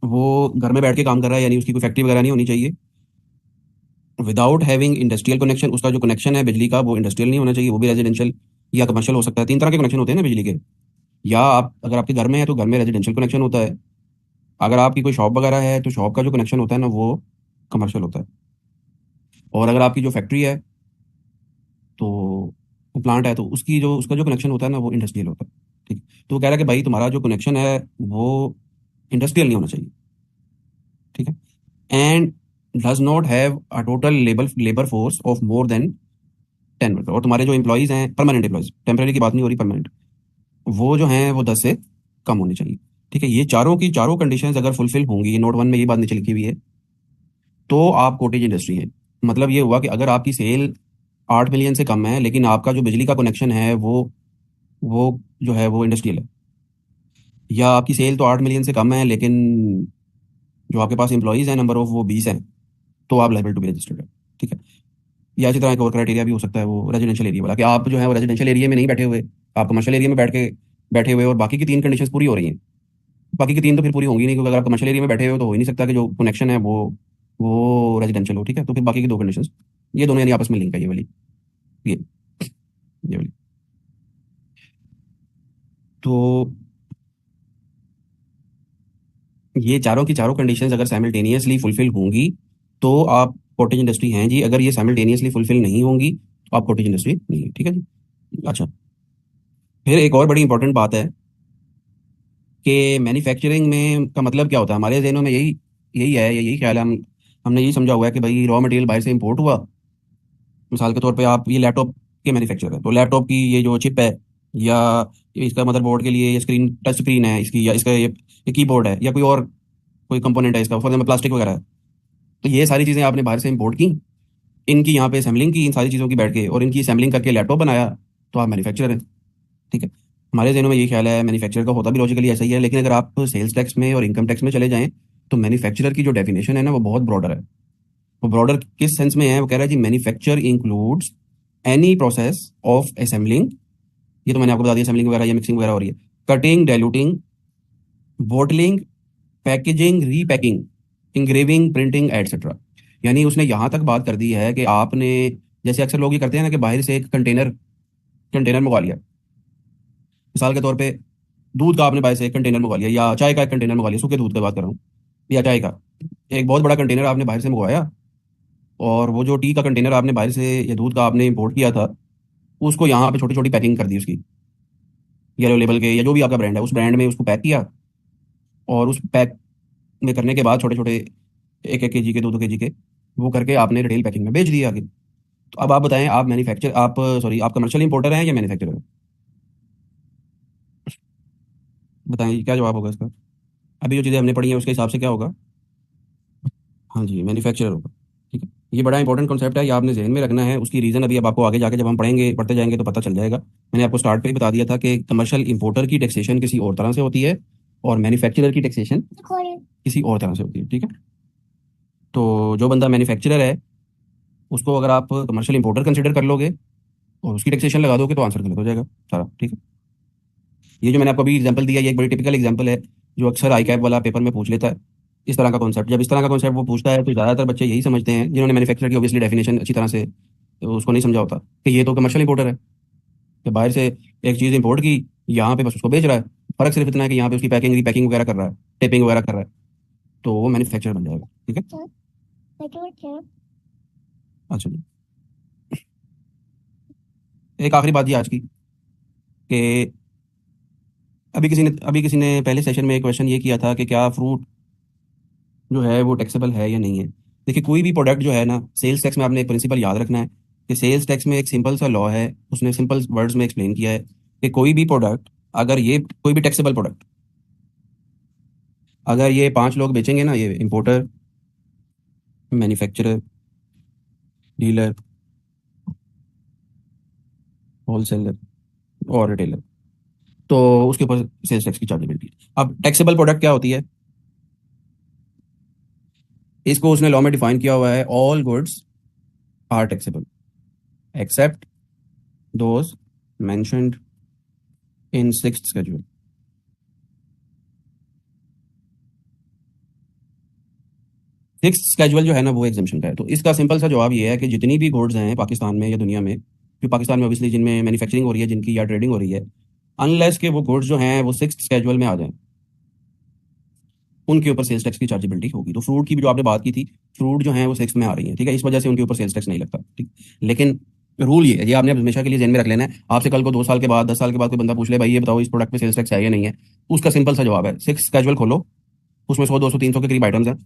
वो घर में बैठ के काम कर रहा है यानी उसकी कोई फैक्ट्री वगैरह नहीं होनी चाहिए, विदाउट हैविंग इंडस्ट्रियल कनेक्शन, उसका जो कनेक्शन है बिजली का वो इंडस्ट्रियल नहीं होना चाहिए, वो भी रेजिडेंशियल या कमर्शियल हो सकता है। 3 तरह के कनेक्शन होते हैं ना बिजली के। या आप अगर आपके घर में है तो घर में रेजिडेंशियल कनेक्शन होता है, अगर आपकी कोई शॉप वगैरह है तो शॉप का जो कनेक्शन होता है ना वो कमर्शियल होता है, और अगर आपकी जो फैक्ट्री है तो प्लांट है तो उसकी जो उसका जो कनेक्शन होता है ना वो इंडस्ट्रियल होता है। ठीक। तो वो कह रहा है कि भाई तुम्हारा जो कनेक्शन है वो इंडस्ट्रियल नहीं होना चाहिए। ठीक है। And does not have a total labour labour force of more than 10 worker, और तुम्हारे जो एम्प्लॉइज हैं परमानेंट एम्प्लॉइज, टेम्पररी की बात नहीं हो रही, परमानेंट, वो जो हैं वो 10 से कम होनी चाहिए। ठीक है। ये चारों की चारों कंडीशंस अगर फुलफिल होंगी, ये नोट 1 में ये बात नीचे लिखी हुई है, तो आप कॉटेज इंडस्ट्री है। मतलब ये हुआ कि अगर आपकी सेल 8 मिलियन से कम है लेकिन आपका जो बिजली का कनेक्शन है वो जो है वो इंडस्ट्रियल है, या आपकी सेल तो 8 मिलियन से कम है लेकिन जो आपके पास एम्प्लॉइज हैं नंबर ऑफ वो 20 हैं, तो आप लाइबल टू बी रजिस्टर्ड है। ठीक है। या इसी तरह एक और क्राइटेरिया भी हो सकता है वो रेजिडेंशियल एरिया वाला, कि आप जो है वो रेजिडेंशियल एरिया में नहीं बैठे हुए, आप कमर्शियल एरिया में बैठे हुए और बाकी की 3 कंडीशंस पूरी हो रही हैं। बाकी की 3 तो फिर पूरी होंगी नहीं, क्योंकि अगर आप कमर्शियल एरिया में बैठे हुए हो तो हो ही नहीं सकता कि जो कनेक्शन है वो रेजिडेंशियल हो। ठीक है। तो फिर बाकी की 2 कंडीशंस, ये दोनों यानी आपस में लिंक है, ये वाली, ये ये वाली। तो ये चारों की चारों कंडीशंस अगर साइमल्टेनियसली फुलफिल होंगी तो आप कॉटेज इंडस्ट्री हैं जी। अगर ये साइमल्टेनियसली फुलफिल नहीं होंगी तो आप कॉटेज इंडस्ट्री नहीं है। ठीक है जी। अच्छा, फिर एक और बड़ी इंपॉर्टेंट बात है कि मैन्युफैक्चरिंग में का मतलब क्या होता है। हमारे जहनों में यही यही है, यही ख्याल है, हमने यही समझा हुआ है कि भाई रॉ मटेरियल बाहर से इंपोर्ट हुआ। मिसाल के तौर पे आप ये लैपटॉप के मैन्युफैक्चरर है, तो लैपटॉप की ये जो चिप है, या इसका मदरबोर्ड के लिए ये स्क्रीन टच स्क्रीन है इसकी, या इसका ये कीबोर्ड है, या कोई और कोई कंपोनेंट है इसका, फॉर एग्जाम्पल प्लास्टिक वगैरह है, तो ये सारी चीज़ें आपने बाहर से इंपोर्ट की, इनकी यहाँ पे असेंबलिंग की इन सारी चीज़ों की बैठ के, और इनकी असेंबलिंग करके लैपटॉप बनाया, तो आप मैन्युफैक्चरर हैं। ठीक है। हमारे जहनों में ये ख्याल है, मैन्युफैक्चरर का होता भी लॉजिकली ऐसा ही है, लेकिन अगर आप सेल्स टैक्स में और इनकम टैक्स में चले जाएं तो मैन्युफैक्चरर की जो डेफिनेशन है ना वो बहुत ब्रॉडर है। वो ब्रॉडर किस सेंस में है, वो कह रहा है जी manufacture includes any process of assembling, ये तो मैंने आपको बता दिया, असेंबलिंग वगैरह या मिक्सिंग वगैरह हो रही है, cutting, diluting, bottling, packaging, repacking, engraving, printing etcetera. यानी उसने यहाँ तक बात कर दी है कि आपने, जैसे अक्सर लोग ये करते हैं ना कि बाहर से एक कंटेनर कंटेनर मंगवा लिया, मिसाल के तौर पे दूध का आपने बाहर से एक कंटेनर मंगवा लिया, या चाय का एक कंटेनर मंगवा लिया, सूखे दूध की बात कर रहा हूँ, या चाय का एक बहुत बड़ा कंटेनर आपने बाहर से मंगवाया, और वो जो टी का कंटेनर आपने बाहर से या दूध का आपने इंपोर्ट किया था, उसको यहाँ पे छोटी छोटी पैकिंग कर दी उसकी, येलो लेबल के या जो भी आपका ब्रांड है उस ब्रांड में उसको पैक किया, और उस पैक में करने के बाद छोटे छोटे 1 1 केजी के 2 2 केजी के वो करके आपने रिटेल पैकिंग में बेच दिया आगे। तो अब आप बताएं, आप सॉरी आप कमर्शियल इंपोर्टर हैं या मैन्युफैक्चरर हैं? बताएं क्या जवाब होगा इसका। अभी जो चीज़ें हमने पढ़ी हैं उसके हिसाब से क्या होगा? हाँ जी, मैन्युफैक्चरर होगा। ठीक है। ये बड़ा इंपॉर्टेंट कॉन्सेप्ट है, ये आपने जहन में रखना है। उसकी रीज़न अभी अब आपको आगे जाके जब हम पढ़ेंगे पढ़ते जाएंगे तो पता चल जाएगा। मैंने आपको स्टार्ट पे ही बता दिया था कि कमर्शियल इंपोर्टर की टैक्सेशन किसी और तरह से होती है, और मैन्युफैक्चरर की टैक्सेशन किसी और तरह से होती है। ठीक है। तो जो बंदा मैन्युफैक्चरर है उसको अगर आप कमर्शियल इंपोर्टर कंसिडर कर लोगे और उसकी टैक्सेशन लगा दोगे तो आंसर गलत हो जाएगा सारा। ठीक है। ये जो मैंने आपको अभी एग्जांपल दिया ये एक बड़ी टिपिकल एग्जांपल है जो अक्सर आई कैप वाला पेपर में पूछ लेता है। इस तरह का कॉन्सेप्ट, जब इस तरह का कॉन्सेप्ट वो पूछता है तो ज़्यादातर बच्चे यही समझते हैं, जिन्होंने मैन्युफैक्चरर की ऑब्वियसली डेफिनेशन अच्छी तरह से उसको नहीं समझा होता, कि ये तो कमर्शियल इंपोर्टर है, कि बाहर से एक चीज़ इंपोर्ट की, यहाँ पे बस उसको बेच रहा है। फर्क सिर्फ इतना है कि यहाँ पे उसकी पैकिंग रीपैकिंग वगैरह कर रहा है, टेपिंग वगैरह कर रहा है, तो वो मैन्युफैक्चरर बन जाएगा। ठीक है। अच्छा जी। एक आखिरी बात ये आज की, कि अभी किसी ने पहले सेशन में एक क्वेश्चन ये किया था कि क्या फ्रूट जो है वो टैक्सेबल है या नहीं है। देखिए, कोई भी प्रोडक्ट जो है ना, सेल्स टैक्स में आपने एक प्रिंसिपल याद रखना है कि सेल्स टैक्स में एक सिंपल सा लॉ है, उसने सिंपल वर्ड्स में एक्सप्लेन किया है कि कोई भी प्रोडक्ट, अगर ये कोई भी टैक्सेबल प्रोडक्ट, अगर ये 5 लोग बेचेंगे ना, ये इंपोर्टर, मैन्युफैक्चरर, डीलर, होलसेलर और रिटेलर, तो उसके ऊपर सेल्स टैक्स की चार्जेबिलिटी। अब टैक्सेबल प्रोडक्ट क्या होती है, इसको उसने लॉ में डिफाइन किया हुआ है, all goods are taxable except those mentioned in 6th schedule. Sixth schedule जो है ना वो एग्जाम्पशन का है। तो इसका सिंपल सा जवाब ये है कि जितनी भी गुड्स हैं पाकिस्तान में या दुनिया में, जो पाकिस्तान में ऑब्वियसली जिनमें मैन्युफैक्चरिंग हो रही है जिनकी या ट्रेडिंग हो रही है, अनलेस के वो गुड्स जो हैं वो सिक्स स्केजुअल में आ जाएं, उनके ऊपर सेल्स टैक्स की चार्जेबिलिटी होगी। तो फ्रूट की भी जो आपने बात की थी, फ्रूट जो है वो सिक्स में आ रही है, ठीक है, इस वजह से उनके ऊपर सेल्स टैक्स नहीं लगता, ठीक। लेकिन रूल ये है, ये आपने हमेशा के लिए ध्यान में रख लेना है। आपसे कल को 2 साल के बाद 10 साल के बाद कोई बंदा पूछ ले भाई ये बताओ इस प्रोडक्ट पे सेल्स टैक्स है या नहीं है, उसका सिंपल सा जवाब है सिक्स कैजुअल खोलो, उसमें 100 200 300 के करीब आइटम्स हैं,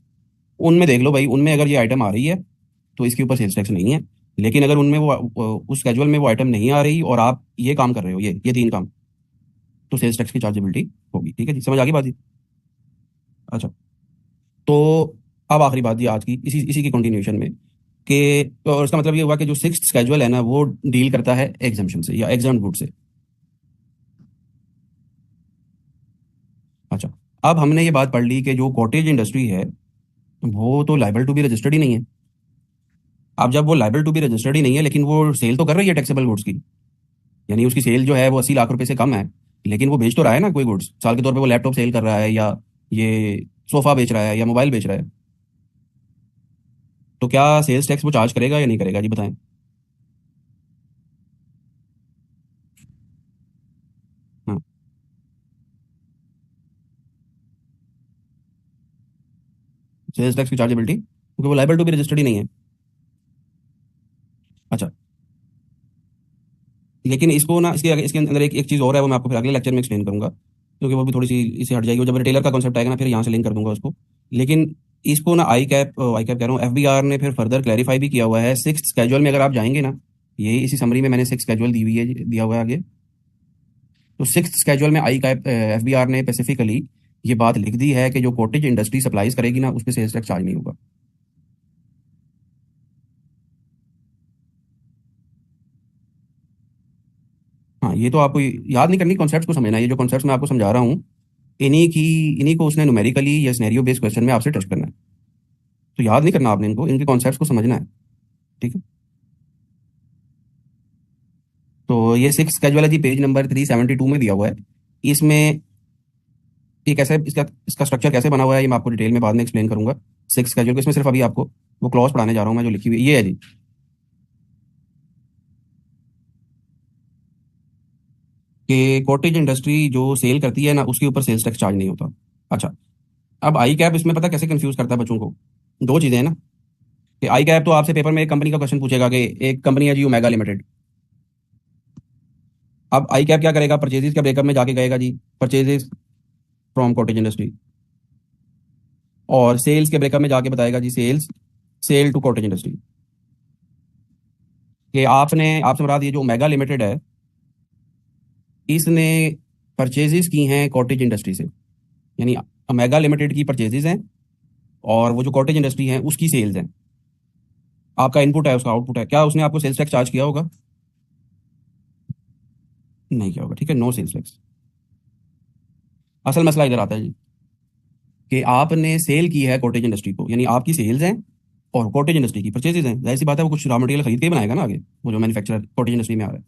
उनमें देख लो भाई, उनमें अगर ये आइटम आ रही है तो इसके ऊपर सेल्स टैक्स नहीं है। लेकिन अगर उनमें वो उस कैजुअल में वो आइटम नहीं आ रही और आप ये काम कर रहे हो, ये तीन काम, तो सेल्स टैक्स की चार्जेबिलिटी होगी, ठीक है जी, समझ आ गई बात जी। अच्छा, तो अब आखिरी बात जी आज की इसी इसी की कंटिन्यूएशन में, कि और इसका मतलब ये हुआ कि जो सिक्स्थ स्केजुअल है ना वो डील करता है एग्जाम्पशन से या एग्जाम गुड से। अच्छा, अब हमने ये बात पढ़ ली कि जो कॉटेज इंडस्ट्री है वो तो लाइबल टू बी रजिस्टर्ड ही नहीं है। अब जब वो लाइबल टू बी रजिस्टर्ड ही नहीं है लेकिन वो सेल तो कर रही है टैक्सेबल गुड्स की, यानी उसकी सेल जो है वो 80 लाख रुपए से कम है, लेकिन वो बेच तो रहा है ना कोई गुड्स, साल के तौर पे वो लैपटॉप सेल कर रहा है या ये सोफा बेच रहा है या मोबाइल बेच रहा है, तो क्या सेल्स टैक्स वो चार्ज करेगा या नहीं करेगा जी, बताएं। हाँ, सेल्स टैक्स की चार्जेबिलिटी, क्योंकि वो लाइबल टू बी रजिस्टर्ड ही नहीं है। अच्छा, लेकिन इसको ना इसके अंदर एक एक चीज़ और है, वो मैं आपको फिर अगले लेक्चर में एक्सप्लेन करूंगा, क्योंकि वो भी थोड़ी सी इससे हट जाएगी, वो जब रिटेलर का कॉन्सेप्ट आएगा ना फिर यहाँ से लिंक कर दूंगा उसको। लेकिन इसको ना आई कैप कह रहा हूँ, एफबीआर ने फिर फर्दर क्लैरिफाई भी किया हुआ है सिक्स स्केजुअल में, अगर आप जाएंगे ना, ये इसी समरी में मैंने सिक्स स्केजुअल दी हुई है, दिया हुआ है आगे। तो सिक्स स्केजुअल में आई कैप एफबीआर ने स्पेसिफिकली ये बात लिख दी है कि जो कॉटेज इंडस्ट्री सप्लाईज करेगी ना उस पर सेल्स टैक्स चार्ज नहीं होगा। हाँ, ये तो आपको याद नहीं करनी, कॉन्सेप्ट को समझना है, ये जो कॉन्सेप्ट मैं आपको समझा रहा हूँ इन्हीं की इन्हीं को उसने न्यूमेरिकली या सिनेरियो बेस्ड क्वेश्चन में आपसे टच करना है। तो याद नहीं करना आपने इनको, इनके कॉन्सेप्ट्स को समझना है, ठीक है। तो ये सिक्स कैजुअल है जी, पेज नंबर 372 में दिया हुआ है। इसमें ये कैसे इसका इसका स्ट्रक्चर कैसे बना हुआ है ये मैं आपको डिटेल में बाद में एक्सप्लेन करूंगा। सिक्स कैजुअल को इसमें सिर्फ अभी आपको वो क्लॉज पढ़ाने जा रहा हूँ मैं, जो लिखी हुई ये है जी, कि कॉटेज इंडस्ट्री जो सेल करती है ना उसके ऊपर सेल्स टैक्स चार्ज नहीं होता। अच्छा, अब आई कैप इसमें पता कैसे कंफ्यूज करता है बच्चों को, दो चीजें हैं ना, कि आई कैप तो आपसे पेपर में एक कंपनी का क्वेश्चन पूछेगा कि एक कंपनी है जी ओमेगा लिमिटेड। अब आई कैप क्या करेगा, परचेजेस के ब्रेकअप में जाके कहेगा जी परचेजेस फ्रॉम कॉटेज इंडस्ट्री, और सेल्स के ब्रेकअप में जाके बताएगा जी sales sale to cottage industry. कि आपने आपसे मुराद ये जो ओमेगा लिमिटेड है इसने परचेजेस की हैं कॉटेज इंडस्ट्री से, यानी ओमेगा लिमिटेड की परचेजेस हैं और वो जो कॉटेज इंडस्ट्री है उसकी सेल्स हैं। आपका इनपुट है उसका आउटपुट है, क्या उसने आपको सेल्स टैक्स चार्ज किया होगा? नहीं किया होगा, ठीक है, नो सेल्स टैक्स। असल मसला इधर आता है जी, कि आपने सेल की है कॉटेज इंडस्ट्री को, यानी आपकी सेल्स हैं और कॉटेज इंडस्ट्री की परचेजेज हैं, जाहिर सी बात है वो कुछ रॉ मटेरियल खरीद के ही बनाएगा ना आगे, वो जो मैन्युफैक्चरर कॉटेज इंडस्ट्री में आ रहा है।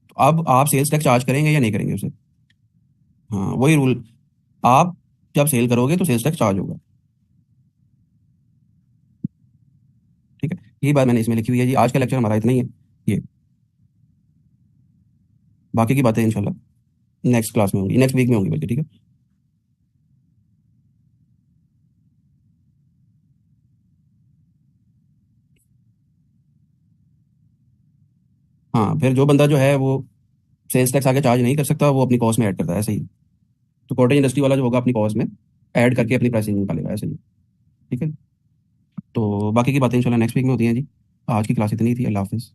तो अब आप सेल्स टैक्स चार्ज करेंगे या नहीं करेंगे उसे? हाँ, वही रूल, आप जब सेल करोगे तो सेल्स टैक्स चार्ज होगा, ठीक है। यही बात मैंने इसमें लिखी हुई है जी। आज का लेक्चर हमारा इतना ही है, ये बाकी की बातें इंशाल्लाह नेक्स्ट क्लास में होंगी, नेक्स्ट वीक में होंगी बल्कि, ठीक है। हाँ, फिर जो बंदा जो है वो सेल्स टैक्स आगे चार्ज नहीं कर सकता वो अपनी कॉस्ट में ऐड करता है, ऐसे ही। तो कॉटेज इंडस्ट्री वाला जो होगा अपनी कॉस्ट में ऐड करके अपनी प्राइसिंग निकालेगा, ऐसे ही, ठीक है। तो बाकी की बातें इंशाल्लाह नेक्स्ट वीक में होती हैं जी। आज की क्लास इतनी ही थी, अल्लाह हाफिज़।